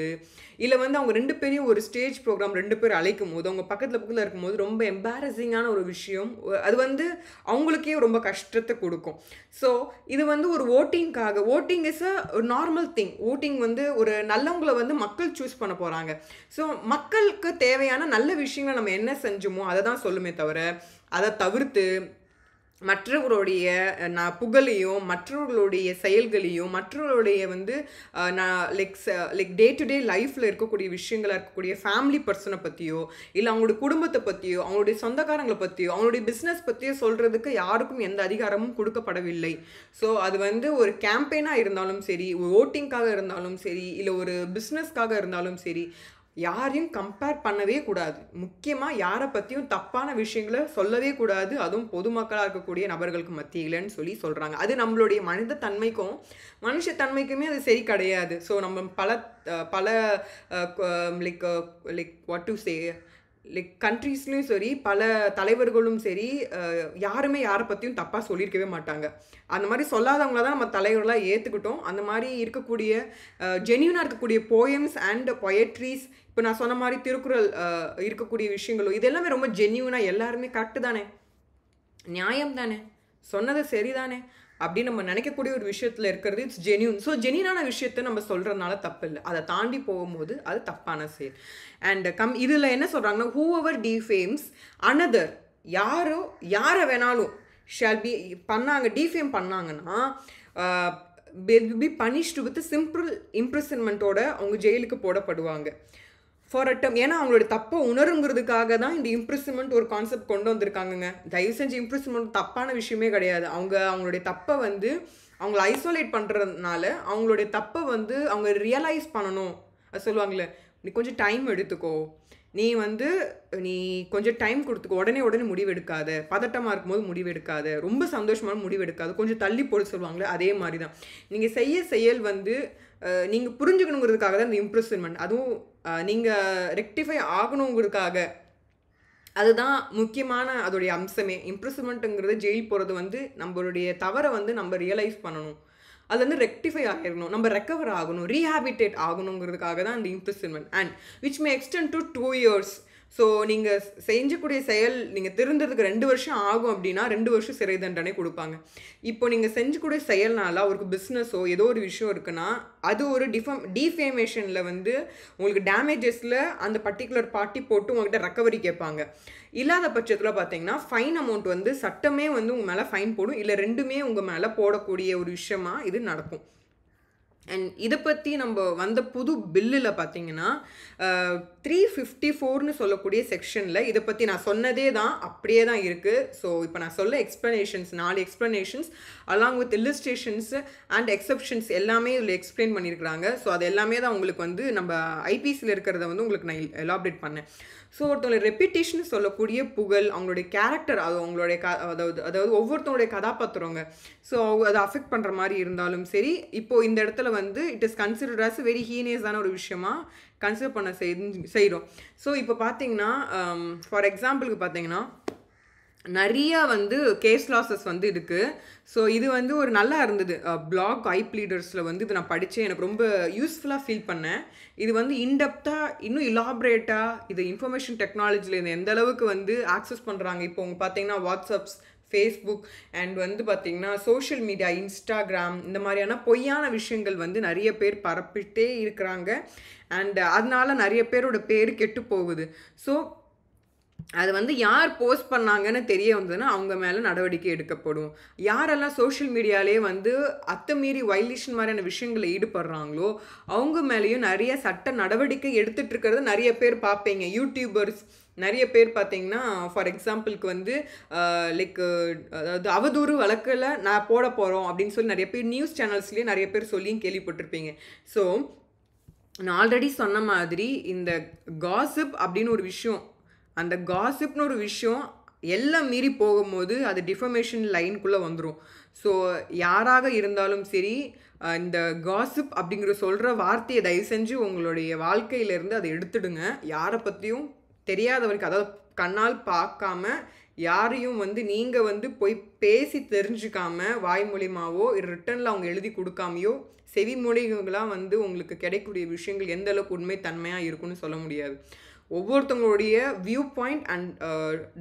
இல்லை வந்து அவங்க 2 பேரையும் ஒரு ஸ்டேஜ் ப்ரோக்ராம் 2 பேர் அழைக்கும் போது அவங்க பக்கத்தில் இருக்கும்போது ரொம்ப எம்பாரசிங்கான ஒரு விஷயம், அது வந்து அவங்களுக்கே ரொம்ப கஷ்டத்தை கொடுக்கும். ஸோ இது வந்து ஒரு voting is a normal thing. Voting வந்து ஒரு நல்லவங்களை வந்து மக்கள் சூஸ் பண்ண போகிறாங்க. ஸோ மக்களுக்கு தேவையான நல்ல விஷயங்களை நம்ம என்ன செஞ்சோமோ அதை தான் சொல்லுமே தவிர, அதை தவிர்த்து மற்றவர்களுடைய புகழையும் மற்றவர்களுடைய செயல்களையும் மற்றவர்களுடைய வந்து லைக் டே டு டே லைஃப்பில் இருக்கக்கூடிய விஷயங்களாக இருக்கக்கூடிய ஃபேமிலி பர்சனை பற்றியோ இல்லை அவங்களுடைய குடும்பத்தை பற்றியோ அவங்களுடைய சொந்தக்காரங்களை பற்றியோ அவங்களுடைய பிஸ்னஸ் பற்றியோ சொல்கிறதுக்கு யாருக்கும் எந்த அதிகாரமும் கொடுக்கப்படவில்லை. ஸோ அது வந்து ஒரு கேம்பெயினாக இருந்தாலும் சரி, ஒரு ஓட்டிங்காக இருந்தாலும் சரி, இல்லை ஒரு பிஸ்னஸ்க்காக இருந்தாலும் சரி, யாரையும் கம்பேர் பண்ணவே கூடாது. முக்கியமாக யாரை பற்றியும் தப்பான விஷயங்களை சொல்லவே கூடாது, அதுவும் பொதுமக்களாக இருக்கக்கூடிய நபர்களுக்கு மத்தியிலன்னு சொல்கிறாங்க. அது நம்மளுடைய மனுஷத்தன்மைக்குமே அது சரி கிடையாது. ஸோ நம்ம பல like what to say like கண்ட்ரீஸ்லையும் சரி, பல தலைவர்களும் சரி, யாருமே யாரை பற்றியும் தப்பாக சொல்லியிருக்கவே மாட்டாங்க. அந்த மாதிரி சொல்லாதவங்கள தான் நம்ம தலைவர்களாக ஏற்றுக்கிட்டோம். அந்த மாதிரி இருக்கக்கூடிய ஜென்யூனாக இருக்கக்கூடிய போயம்ஸ் அண்ட் பொயட்ரிஸ், இப்போ நான் சொன்ன மாதிரி திருக்குறள் இருக்கக்கூடிய விஷயங்களும் இது எல்லாமே ரொம்ப ஜென்யூனாக எல்லாருமே கரெக்டு தானே, நியாயம் தானே, சொன்னது சரிதானே அப்படின்னு நம்ம நினைக்கக்கூடிய ஒரு விஷயத்தில் இருக்கிறது இட்ஸ் ஜென்யூன். ஸோ ஜென்யூனான விஷயத்த நம்ம சொல்கிறதுனால தப்பு இல்லை. அதை தாண்டி போகும்போது அது தப்பான செயல். அண்ட் இதில் என்ன சொல்கிறாங்கன்னா, ஹூ எவர் டிஃபேம்ஸ் அனதர், யாரை வேணாலும் ஷால் பி பண்ணாங்க, டிஃபேம் பண்ணாங்கன்னா will be punished with simple இம்ப்ரிசன்மெண்ட்டோட அவங்க ஜெயிலுக்கு போடப்படுவாங்க ஃபார் அ டம். ஏன்னா அவங்களோட தப்பை உணருங்கிறதுக்காக தான் இந்த இம்ப்ரிசன்மெண்ட் ஒரு கான்செப்ட் கொண்டு வந்திருக்காங்கங்க. தயவு செஞ்சு இம்ப்ரிசன்மெண்ட் தப்பான விஷயமே கிடையாது. அவங்களுடைய தப்பை வந்து அவங்கள ஐசோலேட் பண்ணுறதுனால அவங்களுடைய தப்பை வந்து அவங்க ரியலைஸ் பண்ணணும். அது சொல்லுவாங்களே, நீ கொஞ்சம் டைம் எடுத்துக்கோ, நீ கொஞ்சம் டைம் கொடுத்துக்கோ, உடனே முடிவெடுக்காத, பதட்டமாக இருக்கும்போது முடிவெடுக்காத, ரொம்ப சந்தோஷமான முடிவெடுக்காது, கொஞ்சம் தள்ளி போட சொல்லுவாங்களே, அதே மாதிரி தான் நீங்கள் செயல் வந்து நீங்கள் புரிஞ்சுக்கணுங்கிறதுக்காக தான் இந்த இம்ப்ரெஸ்மெண்ட். அதுவும் நீங்கள் ரெக்டிஃபை ஆகணுங்கிறதுக்காக. அதுதான் முக்கியமான அதோடைய அம்சமே. இம்ப்ரெஸ்மெண்ட்டுங்கிறது ஜெயில் போகிறது வந்து நம்மளுடைய தவறை வந்து நம்ம ரியலைஸ் பண்ணணும், அது வந்து ரெக்டிஃபை ஆகிடணும், நம்ம ரெக்கவர் ஆகணும், ரீஹாபிட்டேட் ஆகணுங்கிறதுக்காக தான் இந்த இம்ப்ரெஸ்மெண்ட். And which may extend to 2 years. So நீங்கள் செஞ்சக்கூடிய செயல் நீங்கள் திருந்ததுக்கு 2 வருஷம் ஆகும் அப்படின்னா 2 வருஷம் சிறை தண்டனை கொடுப்பாங்க. இப்போ நீங்கள் செஞ்சக்கூடிய செயல்னால அவருக்கு பிஸ்னஸோ ஏதோ ஒரு விஷயம் இருக்குன்னா அது ஒரு டிஃபேமேஷனில் வந்து உங்களுக்கு டேமேஜஸில் அந்த பர்டிகுலர் பார்ட்டி போட்டு உங்கள்கிட்ட ரெக்கவரி கேட்பாங்க. இல்லாத பட்சத்தில் பார்த்தீங்கன்னா ஃபைன் அமௌண்ட் வந்து சட்டமே வந்து உங்கள் மேலே ஃபைன் போடும், இல்லை ரெண்டுமே உங்கள் மேலே போடக்கூடிய ஒரு விஷயமா இது நடக்கும். அண்ட் இதை பற்றி நம்ம வந்த புது பில்லில் பார்த்தீங்கன்னா 354ன்னு சொல்லக்கூடிய செக்ஷனில் இதை பற்றி நான் சொன்னதே தான் அப்படியே தான் இருக்குது. ஸோ இப்போ நான் சொல்ல explanations 4 explanations along with illustrations and exceptions எல்லாமே இதில் எக்ஸ்பிளைன் பண்ணியிருக்கிறாங்க. ஸோ அது எல்லாமே தான் உங்களுக்கு வந்து நம்ம ஐபிசியில் இருக்கிறத வந்து உங்களுக்கு நான் எலாபரேட் பண்ணேன். ஸோ ஒருத்தவங்களை ரெப்பிட்டேஷன் சொல்லக்கூடிய புகழ், அவங்களுடைய கேரக்டர், அது அவங்களுடைய அதாவது ஒவ்வொருத்தவங்களுடைய கதாபாத்திரங்க, ஸோ அதை அஃபெக்ட் பண்ணுற மாதிரி இருந்தாலும் சரி, இப்போது இந்த இடத்துல வந்து it is considered as very ஹீனியஸான ஒரு விஷயமா கன்சிடர் பண்ண செய்கிறோம். ஸோ இப்போ பார்த்தீங்கன்னா ஃபார் எக்ஸாம்பிளுக்கு பார்த்தீங்கன்னா நிறையா வந்து கேஸ் லாஸஸ் வந்து இருக்குது. ஸோ இது வந்து ஒரு நல்லா இருந்தது. பிளாக் ஐ ப்ளீடர்ஸில் வந்து இது நான் படித்தேன், எனக்கு ரொம்ப யூஸ்ஃபுல்லாக ஃபீல் பண்ணேன். இது வந்து இன்டெப்த்தாக இன்னும் இலாபரேட்டாக இது இன்ஃபர்மேஷன் டெக்னாலஜியில் இது எந்த அளவுக்கு வந்து ஆக்சஸ் பண்ணுறாங்க. இப்போ உங்க பார்த்தீங்கன்னா வாட்ஸ்அப்ஸ், ஃபேஸ்புக் அண்ட் வந்து பார்த்திங்கன்னா சோஷியல் மீடியா, இன்ஸ்டாகிராம், இந்த மாதிரியான பொய்யான விஷயங்கள் வந்து நிறைய பேர் பரப்பிட்டே இருக்கிறாங்க. அண்ட் அதனால நிறைய பேரோட பேர் கெட்டு போகுது. ஸோ அது வந்து யார் போஸ்ட் பண்ணாங்கன்னு தெரிய வந்ததுன்னா அவங்க மேலே நடவடிக்கை எடுக்கப்படும். யாரெல்லாம் சோஷியல் மீடியாலே வந்து அத்துமீறி வைலேஷன் மாதிரியான விஷயங்களை ஈடுபடுறாங்களோ அவங்க மேலேயும் நிறைய சட்ட நடவடிக்கை எடுத்துகிட்டு இருக்கிறது நிறைய பேர் பார்ப்பீங்க. யூடியூபர்ஸ் நிறைய பேர் பார்த்தீங்கன்னா ஃபார் எக்ஸாம்பிளுக்கு வந்து லைக் அதாவது அவதூறு வழக்கில் நான் போட போகிறோம் அப்படின்னு சொல்லி நிறைய பேர் நியூஸ் சேனல்ஸ்லேயே நிறைய பேர் சொல்லியும் கேள்விப்பட்டிருப்பீங்க. ஸோ நான் ஆல்ரெடி சொன்ன மாதிரி இந்த காசிப் அப்படின்னு ஒரு விஷயம், அந்த காசிப்னு ஒரு விஷயம் எல்லாம் மீறி போகும்போது அது டிஃபமேஷன் லைனுக்குள்ளே வந்துடும். ஸோ யாராக இருந்தாலும் சரி இந்த காசிப் அப்படிங்கிற சொல்கிற வார்த்தையை தயவு செஞ்சு உங்களுடைய வாழ்க்கையிலேருந்து அதை எடுத்துடுங்க. யாரை பற்றியும் தெரியாத வரைக்கும், அதாவது கண்ணால் பார்க்காம யாரையும் வந்து நீங்கள் வந்து போய் பேசி தெரிஞ்சுக்காம வாய் மூலியமாவோ ரிட்டனில் அவங்க எழுதி கொடுக்காமையோ செவி மொழிகளாக வந்து உங்களுக்கு கிடைக்கக்கூடிய விஷயங்கள் எந்த அளவுக்கு உண்மை தன்மையாக இருக்குன்னு சொல்ல முடியாது. ஒவ்வொருத்தவங்களுடைய வியூ பாயிண்ட் அண்ட்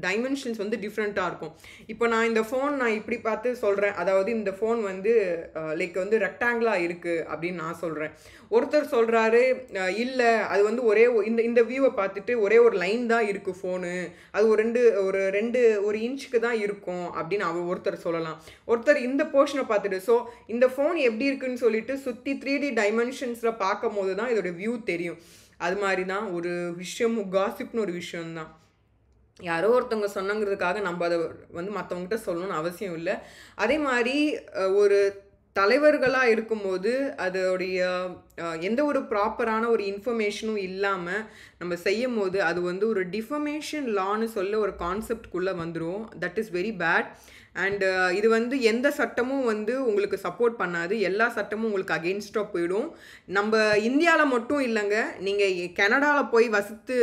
டைமென்ஷன்ஸ் வந்து டிஃப்ரெண்ட்டாக இருக்கும். இப்போ நான் இந்த ஃபோன் நான் இப்படி பார்த்து சொல்கிறேன், அதாவது இந்த ஃபோன் வந்து லைக் வந்து ரெக்டாங்கிளாக இருக்குது அப்படின்னு நான் சொல்கிறேன். ஒருத்தர் சொல்கிறாரு இல்லை அது வந்து இந்த வியூவை பார்த்துட்டு ஒரே ஒரு லைன் தான் இருக்குது ஃபோனு, அது ஒரு இன்ச்சுக்கு தான் இருக்கும் அப்படின்னு ஒருத்தர் சொல்லலாம். ஒருத்தர் இந்த போர்ஷனை பார்த்துட்டு ஸோ இந்த ஃபோன் எப்படி இருக்குன்னு சொல்லிட்டு சுற்றி 3D டைமென்ஷன்ஸில் பார்க்கும் போது தான் இதோட வியூ தெரியும். அது மாதிரி தான் ஒரு விஷயம், காசிப்னு ஒரு விஷயம்தான். யாரோ ஒருத்தவங்க சொன்னங்கிறதுக்காக நம்ம அதை வந்து மற்றவங்ககிட்ட சொல்லணும்னு அவசியம் இல்லை. அதே மாதிரி ஒரு தலைவர்களாக இருக்கும்போது அதோடைய எந்த ஒரு ப்ராப்பரான ஒரு இன்ஃபர்மேஷனும் இல்லாமல் நம்ம செய்யும் போது அது வந்து ஒரு டிஃபமேஷன் லான்னு சொல்ல ஒரு கான்செப்ட்குள்ளே வந்துடும். That is very bad. And இது வந்து எந்த சட்டமும் வந்து உங்களுக்கு சப்போர்ட் பண்ணாது, எல்லா சட்டமும் உங்களுக்கு அகெயின்ஸ்டாக போயிடும். நம்ம இந்தியாவில் மட்டும் இல்லைங்க, நீங்கள் கனடாவில் போய் வசித்து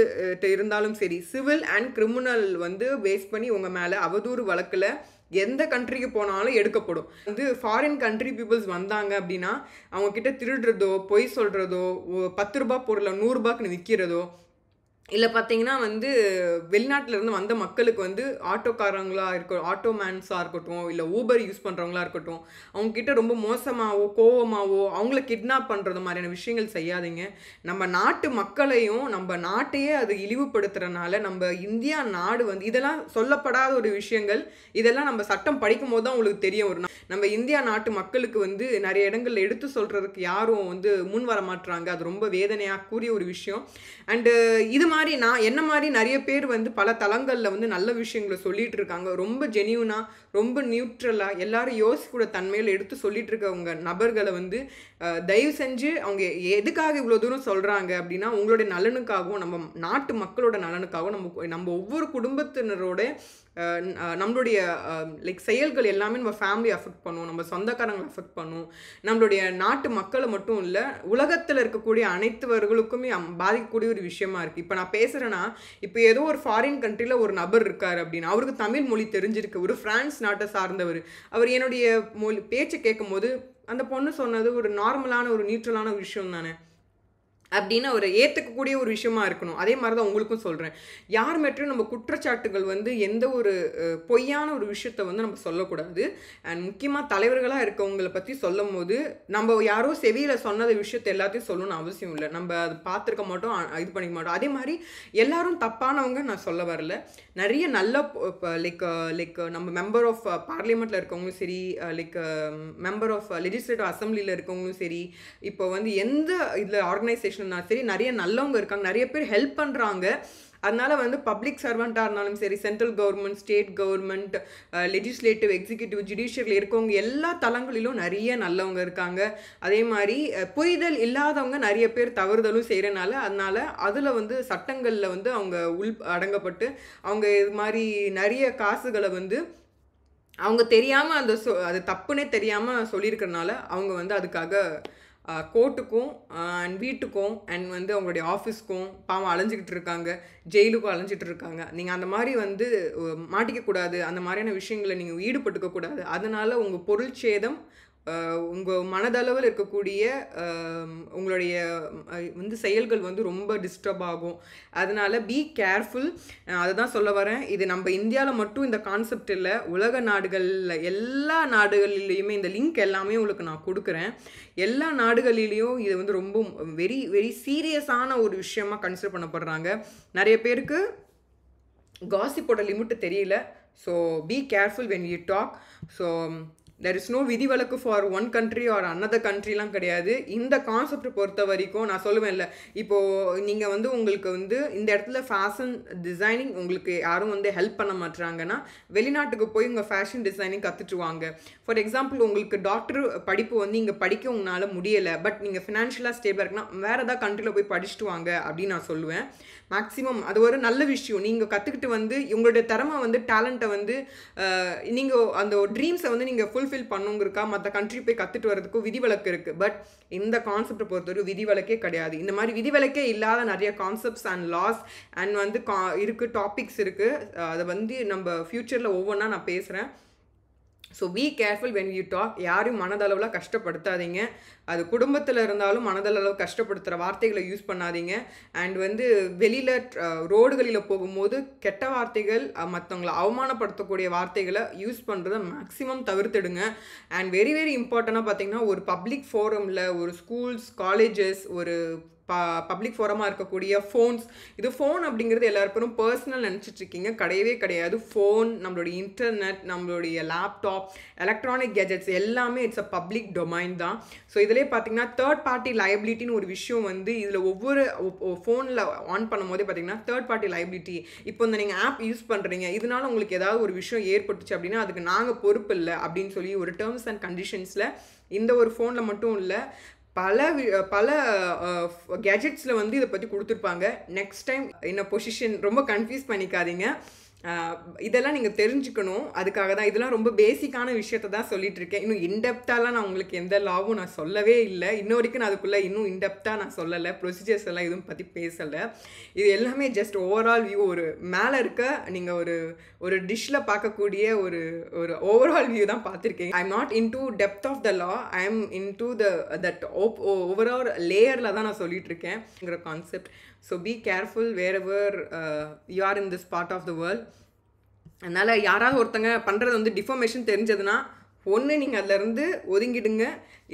இருந்தாலும் சரி சிவில் அண்ட் கிரிமினல் வந்து பேஸ் பண்ணி உங்கள் மேலே அவதூறு வழக்கில் எந்த கண்ட்ரிக்கு போனாலும் எடுக்கப்படும். வந்து ஃபாரின் கண்ட்ரி பீப்புள்ஸ் வந்தாங்க அப்படின்னா அவங்கக்கிட்ட திருடுறதோ பொய் சொல்கிறதோ 10 ரூபா பொருளை 100 ரூபாய்க்குன்னு விற்கிறதோ இல்லை பார்த்தீங்கன்னா வந்து வெளிநாட்டிலேருந்து வந்த மக்களுக்கு வந்து ஆட்டோக்காரங்களாக ஆட்டோ மேன்ஸாக இருக்கட்டும், இல்லை ஊபர் யூஸ் பண்ணுறவங்களா இருக்கட்டும், அவங்கக்கிட்ட ரொம்ப மோசமாகவோ கோவமாகவோ அவங்கள கிட்னாப் பண்ணுறது மாதிரியான விஷயங்கள் செய்யாதீங்க. நம்ம நாட்டு மக்களையும் நம்ம நாட்டையே அது இழிவுபடுத்துறதுனால நம்ம இந்தியா நாடு வந்து இதெல்லாம் சொல்லப்படாத ஒரு விஷயங்கள். இதெல்லாம் நம்ம சட்டம் படிக்கும் போது தான் உங்களுக்கு தெரியும். நம்ம இந்தியா நாட்டு மக்களுக்கு வந்து நிறைய இடங்கள்ல எடுத்து சொல்கிறதுக்கு யாரும் வந்து முன் வர மாட்டுறாங்க. அது ரொம்ப வேதனையாக கூறிய ஒரு விஷயம். அண்டு இது மாதிரி நான் என்ன மாதிரி நிறைய பேர் வந்து பல தளங்களில் வந்து நல்ல விஷயங்களை சொல்லிட்டு இருக்காங்க. ரொம்ப ஜெனியூனாக, ரொம்ப நியூட்ரலாக எல்லாரும் யோசிக்கூட தன்மையில் எடுத்து சொல்லிட்டு இருக்கவங்க நபர்களை வந்து தயவு செஞ்சு அவங்க எதுக்காக இவ்வளோ தூரம் சொல்கிறாங்க அப்படின்னா, உங்களுடைய நலனுக்காகவும் நம்ம நாட்டு மக்களோட நலனுக்காகவும் நம்ம ஒவ்வொரு குடும்பத்தினரோட நம்மளுடைய லைக் செயல்கள் எல்லாமே நம்ம ஃபேமிலி அஃபெக்ட் பண்ணும், நம்ம சொந்தக்காரங்களை அஃபெக்ட் பண்ணும், நம்மளுடைய நாட்டு மக்களை மட்டும் இல்லை உலகத்தில் இருக்கக்கூடிய அனைத்துவர்களுக்குமே பாதிக்கக்கூடிய ஒரு விஷயமா இருக்குது. இப்போ நான் பேசுகிறேன்னா, இப்போ ஏதோ ஒரு ஃபாரின் கண்ட்ரியில் ஒரு நபர் இருக்கார் அப்படின்னா அவருக்கு தமிழ் மொழி தெரிஞ்சிருக்கு, ஒரு ஃப்ரான்ஸ் நாட்டை சார்ந்தவர், அவர் என்னுடைய பேச்சை கேட்கும் போது அந்த பொண்ணு சொன்னது ஒரு நார்மலான ஒரு நியூட்ரலான விஷயம் தானே அப்படின்னு அவர் ஏற்றுக்கக்கூடிய ஒரு விஷயமா இருக்கணும். அதே மாதிரி தான் உங்களுக்கும் சொல்கிறேன். யார் மேற்றும் நம்ம குற்றச்சாட்டுகள் வந்து எந்த ஒரு பொய்யான ஒரு விஷயத்த வந்து நம்ம சொல்லக்கூடாது. அண்ட் முக்கியமாக தலைவர்களாக இருக்கவங்களை பற்றி சொல்லும் போது நம்ம யாரோ செவியில் சொன்னது விஷயத்தை எல்லாத்தையும் சொல்லணும்னு அவசியம் இல்லை. நம்ம அது பார்த்துருக்க மாட்டோம், இது பண்ணிக்க மாட்டோம். அதே மாதிரி எல்லாரும் தப்பானவங்க நான் சொல்ல வரல. நிறைய நல்ல லைக் நம்ம மெம்பர் ஆஃப் பார்லிமெண்ட்டில் இருக்கவங்களும் சரி, லைக் மெம்பர் ஆஃப் லெஜிஸ்லேட்டிவ் அசம்பிளியில் இருக்கவங்களும் சரி, இப்போ வந்து எந்த இதில் ஆர்கனைசேஷன் சரி நிறைய நல்லவங்க இருக்காங்க, நிறைய பேர் ஹெல்ப் பண்ணுறாங்க. அதனால வந்து பப்ளிக் சர்வெண்ட்டாக இருந்தாலும் சரி, central government, state government, legislative, executive, judicial இருக்கவங்க எல்லா தளங்களிலும் நிறைய நல்லவங்க இருக்காங்க. அதே மாதிரி புரிதல் இல்லாதவங்க நிறைய பேர் தவறுதலும் செய்கிறனால அதனால அதில் வந்து சட்டங்களில் வந்து அவங்க அடங்கப்பட்டு அவங்க இது மாதிரி நிறைய காசுகளை வந்து அவங்க தெரியாமல் அது தப்புன்னே தெரியாமல் சொல்லியிருக்கிறனால அவங்க வந்து அதுக்காக கோர்ட்டுக்கும் அண்ட் வீட்டுக்கும் அண்ட் வந்து அவங்களுடைய ஆஃபீஸ்க்கும் பாவம் அலைஞ்சிக்கிட்டு இருக்காங்க, ஜெயிலுக்கும் அலைஞ்சிட்டு இருக்காங்க. நீங்கள் அந்த மாதிரி வந்து மாட்டிக்கக்கூடாது, அந்த மாதிரியான விஷயங்களை நீங்கள் ஈடுபட்டுக்கக்கூடாது. அதனால் உங்கள் பொருள் சேதம், உங்கள் மனதளவில் இருக்கக்கூடிய உங்களுடைய வந்து செயல்கள் வந்து ரொம்ப டிஸ்டர்ப் ஆகும். அதனால் பி கேர்ஃபுல். அதை தான் சொல்ல வரேன். இது நம்ம இந்தியாவில் மட்டும் இந்த கான்செப்ட் இல்லை, உலக நாடுகளில் எல்லா நாடுகளிலையுமே இந்த லிங்க் எல்லாமே உங்களுக்கு நான் கொடுக்குறேன். எல்லா நாடுகளிலையும் இது வந்து ரொம்ப வெரி வெரி சீரியஸான ஒரு விஷயமா கன்சிடர் பண்ணப்படுறாங்க. நிறைய பேருக்கு காசிப்போட லிமிட்டு தெரியல. So be careful when you talk. So there is no விதிவிலக்கு for one country or another கண்ட்ரிலாம் கிடையாது. இந்த கான்செப்ட் பொறுத்த வரைக்கும் நான் சொல்லுவேன் இல்லை, இப்போது நீங்கள் வந்து உங்களுக்கு வந்து இந்த இடத்துல ஃபேஷன் டிசைனிங் உங்களுக்கு யாரும் வந்து ஹெல்ப் பண்ண மாட்டுறாங்கன்னா வெளிநாட்டுக்கு போய் உங்கள் ஃபேஷன் டிசைனிங் கற்றுட்டு வாங்க. ஃபார் எக்ஸாம்பிள் உங்களுக்கு டாக்டர் படிப்பு வந்து இங்கே படிக்க உங்களால் முடியலை, பட் நீங்கள் ஃபினான்ஷியலாக ஸ்டேபிளாக இருக்குன்னா வேறு ஏதாவது கண்ட்ரியில் போய் படிச்சுட்டு வாங்க அப்படின்னு நான் சொல்லுவேன். மேக்ஸிமம் அது ஒரு நல்ல விஷயம். நீங்கள் கற்றுக்கிட்டு வந்து உங்களுடைய திறமை வந்து டேலண்ட்டை வந்து நீங்கள் அந்த ட்ரீம்ஸை வந்து நீங்கள் ஃபுல்ஃபில் பண்ணுங்கிறக்கா மற்ற கண்ட்ரி போய் கற்றுட்டு வரதுக்கும் விதிவிலக்கு இருக்குது. பட் இந்த கான்செப்டை பொறுத்தவரைக்கும் விதிவிலக்கே கிடையாது. இந்த மாதிரி விதிவிலக்கே இல்லாத நிறைய கான்செப்ட்ஸ் அண்ட் லாஸ் அண்ட் வந்து இருக்குது, டாபிக்ஸ் இருக்குது. அதை வந்து நம்ம ஃப்யூச்சரில் ஒவ்வொன்றா நான் பேசுகிறேன். So be careful when you talk. யாரும் மனதளவில் கஷ்டப்படுத்தாதீங்க. அது குடும்பத்தில் இருந்தாலும் மனதளவு கஷ்டப்படுத்துகிற வார்த்தைகளை யூஸ் பண்ணாதீங்க. அண்ட் வந்து வெளியில் ரோடுகளில் போகும்போது கெட்ட வார்த்தைகள், மற்றவங்களை அவமானப்படுத்தக்கூடிய வார்த்தைகளை யூஸ் பண்ணுறதை மேக்ஸிமம் தவிர்த்துடுங்க. அண்ட் வெரி வெரி இம்பார்ட்டண்ட்டாக பார்த்தீங்கன்னா ஒரு பப்ளிக் ஃபோரமில், ஒரு ஸ்கூல்ஸ், காலேஜஸ், ஒரு பப்ளிக் ஃபோரமாக இருக்கக்கூடிய ஃபோன்ஸ், இது ஃபோன் அப்படிங்கிறது எல்லாருக்கும் பர்சனல் நினச்சிட்ருக்கீங்க, கிடையவே கிடையாது. ஃபோன், நம்மளுடைய இன்டர்நெட், நம்மளுடைய லேப்டாப், எலக்ட்ரானிக் கேஜெட்ஸ் எல்லாமே இட்ஸ் அ பப்ளிக் டொமைன் தான். ஸோ இதிலே பார்த்தீங்கன்னா தேர்ட் பார்ட்டி லைபிலிட்டின்னு ஒரு விஷயம் வந்து இதில் ஒவ்வொரு ஃபோனில் ஆன் பண்ணும் போதே பார்த்தீங்கன்னா தேர்ட் பார்ட்டி லைபிலிட்டி. இப்போ இந்த நீங்கள் ஆப் யூஸ் பண்ணுறீங்க, இதனால உங்களுக்கு ஏதாவது ஒரு விஷயம் ஏற்பட்டுச்சு அப்படின்னா அதுக்கு நாங்கள் பொறுப்பு இல்லை அப்படின்னு சொல்லி ஒரு டேர்ம்ஸ் அண்ட் கண்டிஷன்ஸில் இந்த ஒரு ஃபோனில் மட்டும் இல்லை பல கேஜெட்ஸில் வந்து இதை பற்றி கொடுத்துருப்பாங்க. நெக்ஸ்ட் டைம் என்ன பொசிஷன் ரொம்ப கன்ஃபியூஸ் பண்ணிக்காதீங்க. இதெல்லாம் நீங்கள் தெரிஞ்சுக்கணும். அதுக்காக தான் இதெல்லாம் ரொம்ப பேசிக்கான விஷயத்த தான் சொல்லிட்டு இருக்கேன். இன்னும் இன்டெப்த்தாலாம் நான் உங்களுக்கு எந்த லாவும் நான் சொல்லவே இல்லை. இன்ன வரைக்கும் நான் அதுக்குள்ளே இன்னும் இன்டெப்த்தாக நான் சொல்லலை. ப்ரொசீஜர்ஸ் எல்லாம் எதுவும் பற்றி பேசலை. இது எல்லாமே ஜஸ்ட் ஓவரால் வியூ, ஒரு மேலே இருக்க நீங்கள் ஒரு டிஷ்ஷில் பார்க்கக்கூடிய ஒரு ஓவரால் வியூ தான் பார்த்துருக்கீங்க. I am not into depth of the law, I am into that overall லேயரில் தான் நான் சொல்லிட்டு இருக்கேன்ங்கிற concept. So be careful wherever you are in this part of the world. அதனால் யாராவது ஒருத்தங்க பண்ணுறது வந்து டிஃபர்மேஷன் தெரிஞ்சதுன்னா ஒன்று நீங்கள் அதிலேருந்து ஒதுங்கிடுங்க,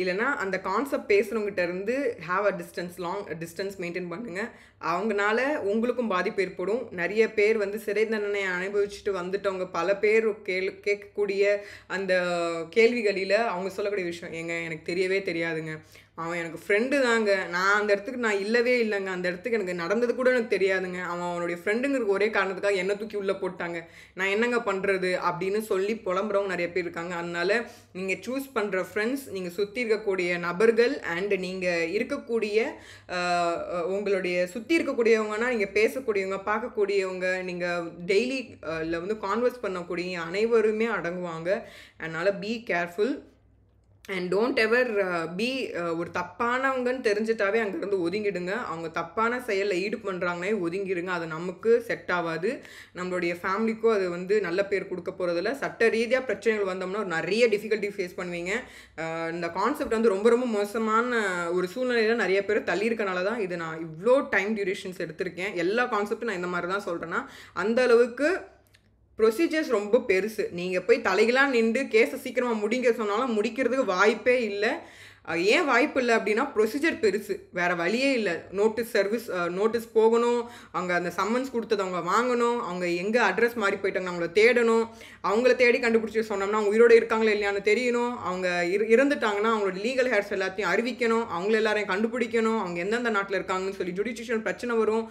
இல்லைனா அந்த கான்செப்ட் பேசுகிறவங்ககிட்ட இருந்து have a long distance maintain பண்ணுங்கள். அவங்கனால உங்களுக்கும் பாதிப்பு ஏற்படும். நிறைய பேர் வந்து சிறை தண்டனை அனுபவிச்சுட்டு வந்துட்டவங்க பல பேர் கேட்கக்கூடிய அந்த கேள்விகளில் அவங்க சொல்லக்கூடிய விஷயம், எனக்கு தெரியவே தெரியாதுங்க, அவன் எனக்கு ஃப்ரெண்டு தாங்க, நான் அந்த இடத்துக்கு நான் இல்லவே இல்லைங்க, அந்த இடத்துக்கு எனக்கு நடந்தது கூட எனக்கு தெரியாதுங்க, அவனுடைய ஃப்ரெண்டுங்கிறது ஒரே காரணத்துக்காக என்ன தூக்கி உள்ளே போட்டாங்க, நான் என்னங்க பண்ணுறது அப்படின்னு சொல்லி புலம்புறவங்க நிறைய பேர் இருக்காங்க. அதனால நீங்கள் சூஸ் பண்ணுற ஃப்ரெண்ட்ஸ், நீங்கள் சுற்றி இருக்கக்கூடிய நபர்கள் அண்டு நீங்கள் இருக்கக்கூடிய உங்களுடைய சுற்றி இருக்கக்கூடியவங்கன்னா நீங்கள் பேசக்கூடியவங்க, பார்க்கக்கூடியவங்க, நீங்கள் டெய்லி வந்து கான்வர்ஸ் பண்ணக்கூடிய அனைவருமே அடங்குவாங்க. அதனால் be careful and don't ever be ஒரு தப்பானவங்கன்னு தெரிஞ்சிட்டாவே அங்கேருந்து ஒதுங்கிடுங்க. அவங்க தப்பான செயலில் ஈடுபடுறாங்கன்னே ஒதுங்கிடுங்க. அது நமக்கு செட் ஆகாது, நம்மளுடைய ஃபேமிலிக்கும் அது வந்து நல்ல பேர் கொடுக்க போகிறதில்ல. சட்ட ரீதியாக பிரச்சனைகள் வந்தோம்னா நிறைய டிஃபிகல்ட்டி ஃபேஸ் பண்ணுவீங்க. இந்த கான்செப்ட் வந்து ரொம்ப ரொம்ப மோசமான ஒரு சூழ்நிலையில் நிறைய பேர் தள்ளியிருக்கனால தான் இது நான் இவ்வளோ டைம் டியூரேஷன்ஸ் எடுத்திருக்கேன். எல்லா கான்செப்டும் நான் இந்த மாதிரி தான் சொல்கிறேன்னா, அந்த அளவுக்கு ப்ரொசீஜர்ஸ் ரொம்ப பெருசு. நீங்கள் போய் தலைகளாக நின்று கேஸை சீக்கிரமாக முடிங்க சொன்னாலும் முடிக்கிறதுக்கு வாய்ப்பே இல்லை. ஏன் வாய்ப்பு இல்லை அப்படின்னா ப்ரொசீஜர் பெருசு, வேறு வழியே இல்லை. நோட்டீஸ் போகணும், அங்கே அந்த சம்மன்ஸ் கொடுத்தது அவங்க வாங்கணும், அவங்க எங்கே அட்ரஸ் மாறி போயிட்டாங்க அவங்கள தேடணும், அவங்கள தேடி கண்டுபிடிச்சி சொன்னோம்னா அவங்க உயிரோடு இருக்காங்களா இல்லையான்னு தெரியணும், அவங்க இறந்துட்டாங்கன்னா அவங்களோட லீகல் ஹேர்ஸ் எல்லாத்தையும் அறிவிக்கணும், அவங்கள எல்லாரையும் கண்டுபிடிக்கணும், அவங்க எந்தெந்த நாட்டில் இருக்காங்கன்னு சொல்லி ஜுடிஷியல் பிரச்சனை வரும்.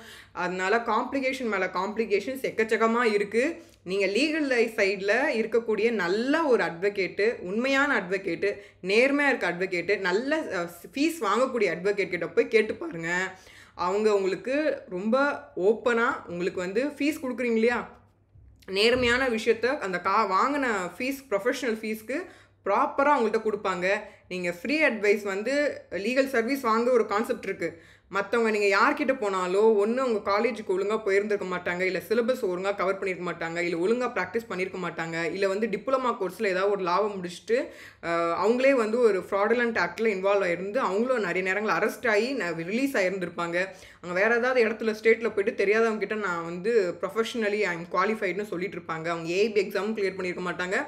அதனால காம்ப்ளிகேஷன் மேலே காம்ப்ளிகேஷன்ஸ் எக்கச்சக்கமாக இருக்குது. நீங்கள் லீகல் சைடில் இருக்கக்கூடிய நல்ல ஒரு அட்வொகேட்டு, உண்மையான அட்வொகேட்டு, நேர்மையாக இருக்க அட்வொகேட்டு, நல்ல ஃபீஸ் வாங்கக்கூடிய அட்வொகேட் கிட்ட போய் கேட்டு பாருங்கள். அவங்க உங்களுக்கு ரொம்ப ஓப்பனாக உங்களுக்கு வந்து ஃபீஸ் கொடுக்குறீங்க இல்லையா, நேர்மையான விஷயத்த அந்த வாங்கின ஃபீஸ் ப்ரொஃபஷனல் ஃபீஸ்க்கு ப்ராப்பராக அவங்கள்ட்ட கொடுப்பாங்க. நீங்கள் ஃப்ரீ அட்வைஸ் வந்து லீகல் சர்வீஸ் வாங்க ஒரு கான்செப்ட் இருக்குது. மற்றவங்க நீங்கள் யார்கிட்ட போனாலும் ஒன்று உங்கள் காலேஜுக்கு ஒழுங்காக போயிருந்துருக்க மாட்டாங்க, இல்லை சிலபஸ் ஒழுங்காக கவர் பண்ணியிருக்க மாட்டாங்க, இல்லை ஒழுங்காக ப்ராக்டிஸ் பண்ணியிருக்க மாட்டாங்க, இல்லை வந்து டிப்ளமா கோர்ஸில் ஏதாவது ஒரு லாபம் முடிச்சுட்டு அவங்களே வந்து ஒரு ஃப்ராடுலண்ட் ஆக்டில் இன்வால்வ் ஆகிருந்து அவங்களும் நிறைய நேரங்கள் அரெஸ்ட் ஆகி ரிலீஸ் ஆகியிருந்திருப்பாங்க. அங்கே வேறு ஏதாவது இடத்துல ஸ்டேட்டில் போய்ட்டு தெரியாதவங்க கிட்ட நான் வந்து ப்ரொஃபஷனலி ஐ எம் குவாலிஃபைடுன்னு சொல்லிட்டு இருப்பாங்க. அவங்க ஏஐபி எக்ஸாமும் கிளியர் பண்ணியிருக்க மாட்டாங்க,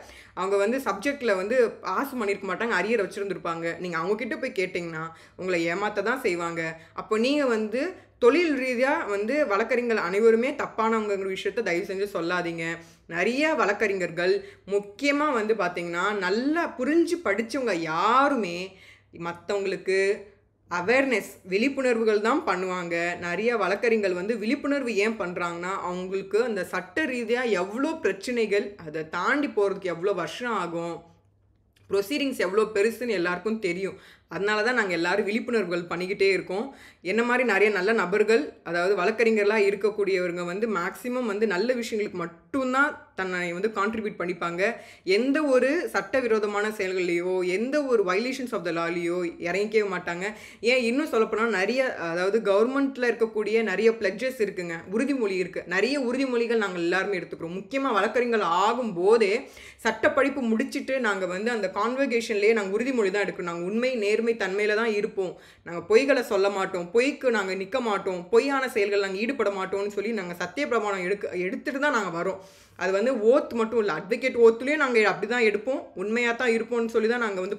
அவங்க வந்து சப்ஜெக்டில் வந்து பாஸ் பண்ணியிருக்க மாட்டாங்க, அரியர் வச்சுருந்துருப்பாங்க. நீங்கள் அவங்கக்கிட்ட போய் கேட்டிங்கன்னா உங்களை ஏமாற்ற தான் செய்வாங்க. அப்போ நீங்கள் வந்து தொழில் ரீதியாக வந்து வழக்கறிஞர்கள் அனைவருமே தப்பானவங்கிற விஷயத்த தயவு செஞ்சு சொல்லாதீங்க. நிறைய வழக்கறிஞர்கள் முக்கியமாக வந்து பார்த்திங்கன்னா நல்லா புரிஞ்சு படித்தவங்க யாருமே மற்றவங்களுக்கு அவேர்னஸ் விழிப்புணர்வுகள் தான் பண்ணுவாங்க. நிறைய வழக்கறிஞர்கள் வந்து விழிப்புணர்வு ஏன் பண்ணுறாங்கன்னா அவங்களுக்கு அந்த சட்ட ரீதியாக எவ்வளோ பிரச்சனைகள், அதை தாண்டி போகிறதுக்கு எவ்வளோ வருஷம் ஆகும், ப்ரொசீடிங்ஸ் எவ்வளோ பெருசுன்னு எல்லாருக்கும் தெரியும். அதனால தான் நாங்கள் எல்லோரும் விழிப்புணர்வுகள் பண்ணிக்கிட்டே இருக்கோம். என்ன மாதிரி நிறைய நல்ல நபர்கள், அதாவது வழக்கறிஞர்களாக இருக்கக்கூடியவங்க வந்து மேக்ஸிமம் வந்து நல்ல விஷயங்களுக்கு மட்டும்தான் தன்னை வந்து கான்ட்ரிபியூட் பண்ணிப்பாங்க. எந்த ஒரு சட்டவிரோதமான செயல்கள்லையோ எந்த ஒரு வயலேஷன்ஸ் ஆஃப் த லாலையோ இறங்கிக்கவே மாட்டாங்க. ஏன் இன்னும் சொல்லப்போனால் நிறைய, அதாவது கவர்மெண்ட்டில் இருக்கக்கூடிய நிறைய பிளட்ஜஸ் இருக்குங்க, உறுதிமொழி இருக்குது. நிறைய உறுதிமொழிகள் நாங்கள் எல்லாருமே எடுத்துக்கிறோம். முக்கியமாக வழக்கறிஞர்கள் ஆகும்போதே சட்டப்படிப்பு முடிச்சுட்டு நாங்கள் வந்து அந்த கான்வர்கேஷன்லேயே நாங்கள் உறுதிமொழி தான் எடுக்கிறோம். நாங்கள் உண்மை நேர்மை தன்மையில் தான் இருப்போம், நாங்கள் பொய்களை சொல்ல மாட்டோம், பொய்க்கு நாங்கள் நிற்க மாட்டோம், பொய்யான செயல்கள் நாங்கள் ஈடுபட மாட்டோம்னு சொல்லி நாங்கள் சத்திய பிரமாணம் எடுத்துகிட்டு தான் நாங்கள் வரோம். அது வந்து ஓத் மட்டும் இல்லை, அட்வொகேட் ஓத்துலேயும் நாங்கள் அப்படி தான் எடுப்போம், உண்மையாக தான் இருப்போம்னு சொல்லி தான் நாங்கள் வந்து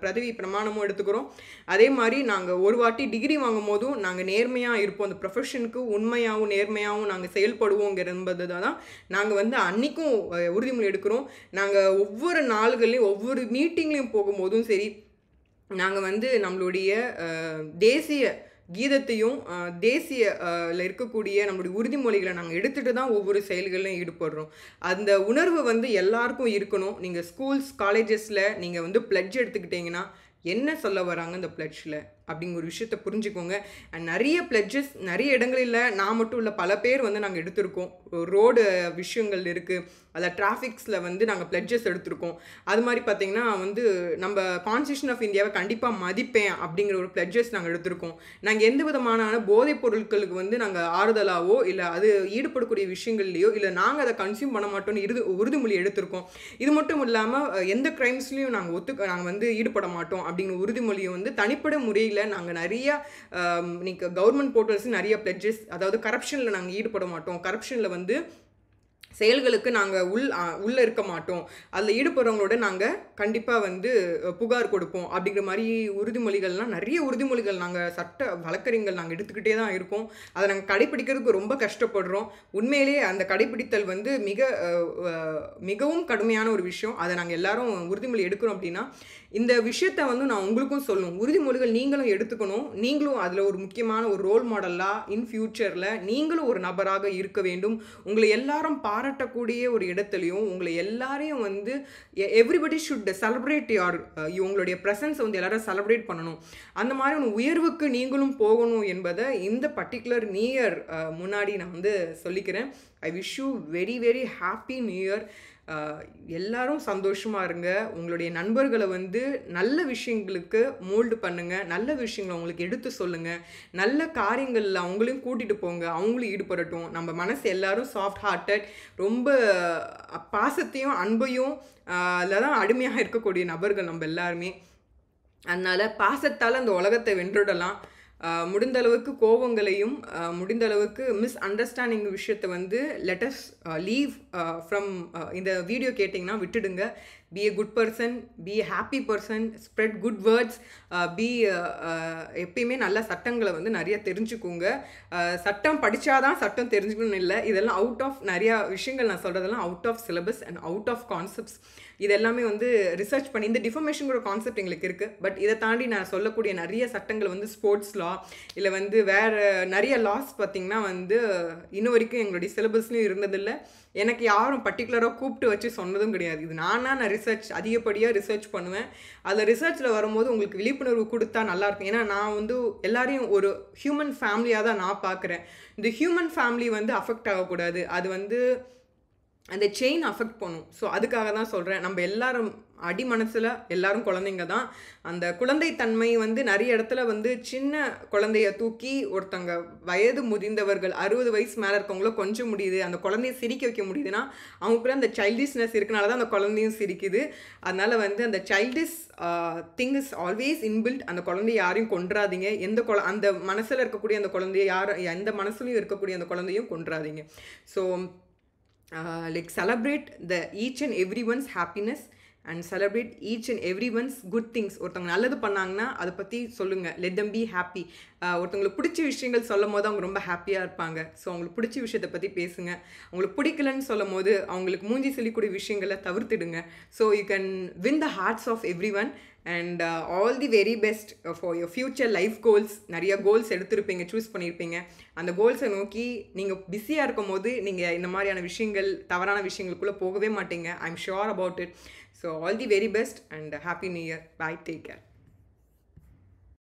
பிரதவி பிரமாணமும் எடுத்துக்கிறோம். அதே மாதிரி நாங்கள் ஒரு வாட்டி டிகிரி வாங்கும் போதும் நாங்கள் நேர்மையாக இருப்போம், அந்த ப்ரொஃபஷனுக்கு உண்மையாகவும் நேர்மையாகவும் நாங்கள் செயல்படுவோங்கிற என்பது தான் நாங்கள் வந்து அன்றைக்கும் உறுதிமொழி எடுக்கிறோம். நாங்கள் ஒவ்வொரு நாள்கள்லையும் ஒவ்வொரு மீட்டிங்லேயும் போகும்போதும் சரி, நாங்கள் வந்து நம்மளுடைய தேசிய கீதத்தையும் தேசியில் இருக்கக்கூடிய நம்மளுடைய உறுதிமொழிகளை நாங்கள் எடுத்துகிட்டு தான் ஒவ்வொரு செயல்களையும் ஈடுபடுறோம். அந்த உணர்வு வந்து எல்லாருக்கும் இருக்கணும். நீங்கள் ஸ்கூல்ஸ் காலேஜஸில் நீங்கள் வந்து பிளட்ஜ் எடுத்துக்கிட்டிங்கன்னா என்ன சொல்ல வராங்க அந்த பிளட்ஜில் அப்படிங்கிற ஒரு விஷயத்தை புரிஞ்சுக்கோங்க. அண்ட் நிறைய பிளட்ஜஸ் நிறைய இடங்களில் நான் மட்டும் இல்லை பல பேர் வந்து நாங்கள் எடுத்திருக்கோம். ரோடு விஷயங்கள் இருக்குது, அதில் டிராஃபிக்ஸில் வந்து நாங்கள் பிளட்ஜஸ் எடுத்திருக்கோம். அது மாதிரி பார்த்திங்கன்னா வந்து நம்ம கான்ஸ்டியூஷன் ஆஃப் இந்தியாவை கண்டிப்பாக மதிப்பேன் அப்படிங்கிற ஒரு பிளட்ஜஸ் நாங்கள் எடுத்திருக்கோம். நாங்கள் எந்த விதமான போதைப் பொருட்களுக்கு வந்து நாங்கள் ஆறுதலாவோ இல்லை அது ஈடுபடக்கூடிய விஷயங்கள்லையோ இல்லை நாங்கள் அதை கன்சியூம் பண்ண மாட்டோம்னு உறுதிமொழி எடுத்திருக்கோம். இது மட்டும் இல்லாமல் எந்த கிரைம்ஸ்லையும் நாங்கள் வந்து ஈடுபட மாட்டோம் அப்படிங்கிற உறுதிமொழியை வந்து தனிப்பட்ட முறையில் நாங்கள் நிறையா நீங்கள் கவர்மெண்ட் போர்ட்டல்ஸ் நிறைய பிளட்ஜஸ், அதாவது கரப்ஷனில் நாங்கள் ஈடுபட மாட்டோம், கரப்ஷனில் வந்து செயல்களுக்கு நாங்கள் உள்ளே இருக்க மாட்டோம், அதில் ஈடுபடுறவங்களோட நாங்கள் கண்டிப்பாக வந்து புகார் கொடுப்போம் அப்படிங்கிற மாதிரி உறுதிமொழிகள்லாம் நிறைய உறுதிமொழிகள் நாங்கள் சட்ட வழக்கறிஞர்கள் நாங்கள் எடுத்துக்கிட்டே தான் இருக்கோம். அதை நாங்கள் கடைப்பிடிக்கிறதுக்கு ரொம்ப கஷ்டப்படுறோம். உண்மையிலேயே அந்த கடைப்பிடித்தல் வந்து மிகவும் கடுமையான ஒரு விஷயம். அதை நாங்கள் எல்லாரும் உறுதிமொழி எடுக்கிறோம் அப்படின்னா இந்த விஷயத்தை வந்து நான் உங்களுக்கும் சொல்லணும். உறுதிமொழிகள் நீங்களும் எடுத்துக்கணும். நீங்களும் அதில் ஒரு முக்கியமான ஒரு ரோல் மாடலாக இன் ஃபியூச்சரில் நீங்களும் ஒரு நபராக இருக்க வேண்டும். உங்களை எல்லாரும் பாராட்டக்கூடிய ஒரு இடத்துலையும் உங்களை எல்லாரையும் வந்து எவ்ரிபடி ஷுட் செலிப்ரேட் உங்களுடைய ப்ரெசன்ஸை வந்து எல்லாரும் செலிப்ரேட் பண்ணணும். அந்த மாதிரி ஒரு உயர்வுக்கு நீங்களும் போகணும் என்பதை இந்த பர்டிகுலர் நியூ இயர் முன்னாடி நான் வந்து சொல்லிக்கிறேன். I wish you very very happy new year. எல்லாரும் சந்தோஷமாக இருங்க. உங்களுடைய நண்பர்களை வந்து நல்ல விஷயங்களுக்கு மோல்டு பண்ணுங்கள், நல்ல விஷயங்களை அவங்களுக்கு எடுத்து சொல்லுங்கள், நல்ல காரியங்களில் அவங்களையும் கூட்டிகிட்டு போங்க, அவங்களும் ஈடுபடட்டும். நம்ம மனசு எல்லாரும் சாஃப்ட் ஹார்ட்டட், ரொம்ப பாசத்தையும் அன்பையும் அதில் தான் அடிமையாக இருக்கக்கூடிய நபர்கள் நம்ம எல்லாருமே. அதனால் பாசத்தால் அந்த உலகத்தை வென்றுடலாம். முடிந்த அளவுக்கு கோபங்களையும் முடிந்த அளவுக்கு மிஸ் அண்டர்ஸ்டாண்டிங் விஷயத்தை வந்து லெட்டஸ் லீவ் ஃப்ரம் இந்த வீடியோ கேட்டிங்கன்னா விட்டுடுங்க. Be a good person, be a happy person, spread good words, எப்பயுமே நல்ல சட்டங்களை வந்து நிறைய தெரிஞ்சுக்கோங்க. சட்டம் படித்தாதான் சட்டம் தெரிஞ்சுக்கணும்னு இல்லை. இதெல்லாம் அவுட் ஆஃப் நிறையா விஷயங்கள் நான் சொல்கிறதெல்லாம் out of syllabus and out of concepts. இது எல்லாமே வந்து ரிசர்ச் பண்ணி இந்த டிஃபர்மேஷனுங்கிற கான்செப்ட் எங்களுக்கு இருக்குது. பட் இதை தாண்டி நான் சொல்லக்கூடிய நிறைய சட்டங்கள் வந்து ஸ்போர்ட்ஸ் லா இல்லை வந்து வேறு நிறைய லாஸ் பார்த்திங்கன்னா வந்து இன்ன வரைக்கும் எங்களுடைய சிலபஸ்லையும் இருந்ததில்லை. எனக்கு யாரும் பர்டிகுலராக கூப்பிட்டு வச்சு சொன்னதும் கிடையாது. இது நான் ரிசர்ச் அதிகப்படியாக ரிசர்ச் பண்ணுவேன். அதில் ரிசர்ச்சில் வரும்போது உங்களுக்கு விழிப்புணர்வு கொடுத்தா நல்லாயிருக்கும். ஏன்னா நான் வந்து எல்லாரையும் ஒரு ஹியூமன் ஃபேமிலியாக தான் நான் பார்க்குறேன். இந்த ஹியூமன் ஃபேமிலி வந்து அஃபெக்ட் ஆகக்கூடாது, அது வந்து அந்த செயின் அஃபெக்ட் பண்ணும். ஸோ அதுக்காக தான் சொல்கிறேன். நம்ம எல்லாரும் அடி மனசில் எல்லாரும் குழந்தைங்க தான். அந்த குழந்தைத்தன்மை வந்து நிறைய இடத்துல வந்து சின்ன குழந்தைய தூக்கி ஒருத்தங்க வயது முதிர்ந்தவர்கள் 60 வயசு மேலே இருக்கவங்களோ கொஞ்சம் முடியுது, அந்த குழந்தைய சிரிக்க வைக்க முடியுதுன்னா அவங்களுக்குள்ள அந்த சைல்டிஷ்னஸ் இருக்கனால தான் அந்த குழந்தையும் சிரிக்குது. அதனால் வந்து அந்த childish thing is always inbuilt. அந்த குழந்தைய யாரையும் கொன்றாதீங்க. அந்த மனசில் இருக்கக்கூடிய அந்த குழந்தைய எந்த மனசுலையும் இருக்கக்கூடிய அந்த குழந்தையும் கொன்றாதீங்க. So like celebrate the each and everyone's happiness and celebrate each and everyone's good things. ஒருத்தவங்க நல்லது பண்ணாங்கன்னா அதை பற்றி சொல்லுங்கள். let them be happy. ஒருத்தவங்களுக்கு பிடிச்ச விஷயங்கள் சொல்லும் போது அவங்க ரொம்ப ஹாப்பியாக இருப்பாங்க. ஸோ அவங்களுக்கு பிடிச்ச விஷயத்தை பற்றி பேசுங்க. அவங்களுக்கு பிடிக்கலன்னு சொல்லும் போது அவங்களுக்கு மூஞ்சி சொல்லிக்கூடிய விஷயங்களை தவிர்த்துடுங்க. So you can win the hearts of everyone and all the very best for your future life goals. நிறைய கோல்ஸ் எடுத்திருப்பீங்க, சூஸ் பண்ணியிருப்பீங்க. அந்த கோல்ஸை நோக்கி நீங்கள் பிஸியாக இருக்கும் போது நீங்கள் இந்த மாதிரியான விஷயங்கள் தவறான விஷயங்களுக்குள்ளே போகவே மாட்டீங்க. I am sure about it. So all the very best and happy new year. Bye, take care.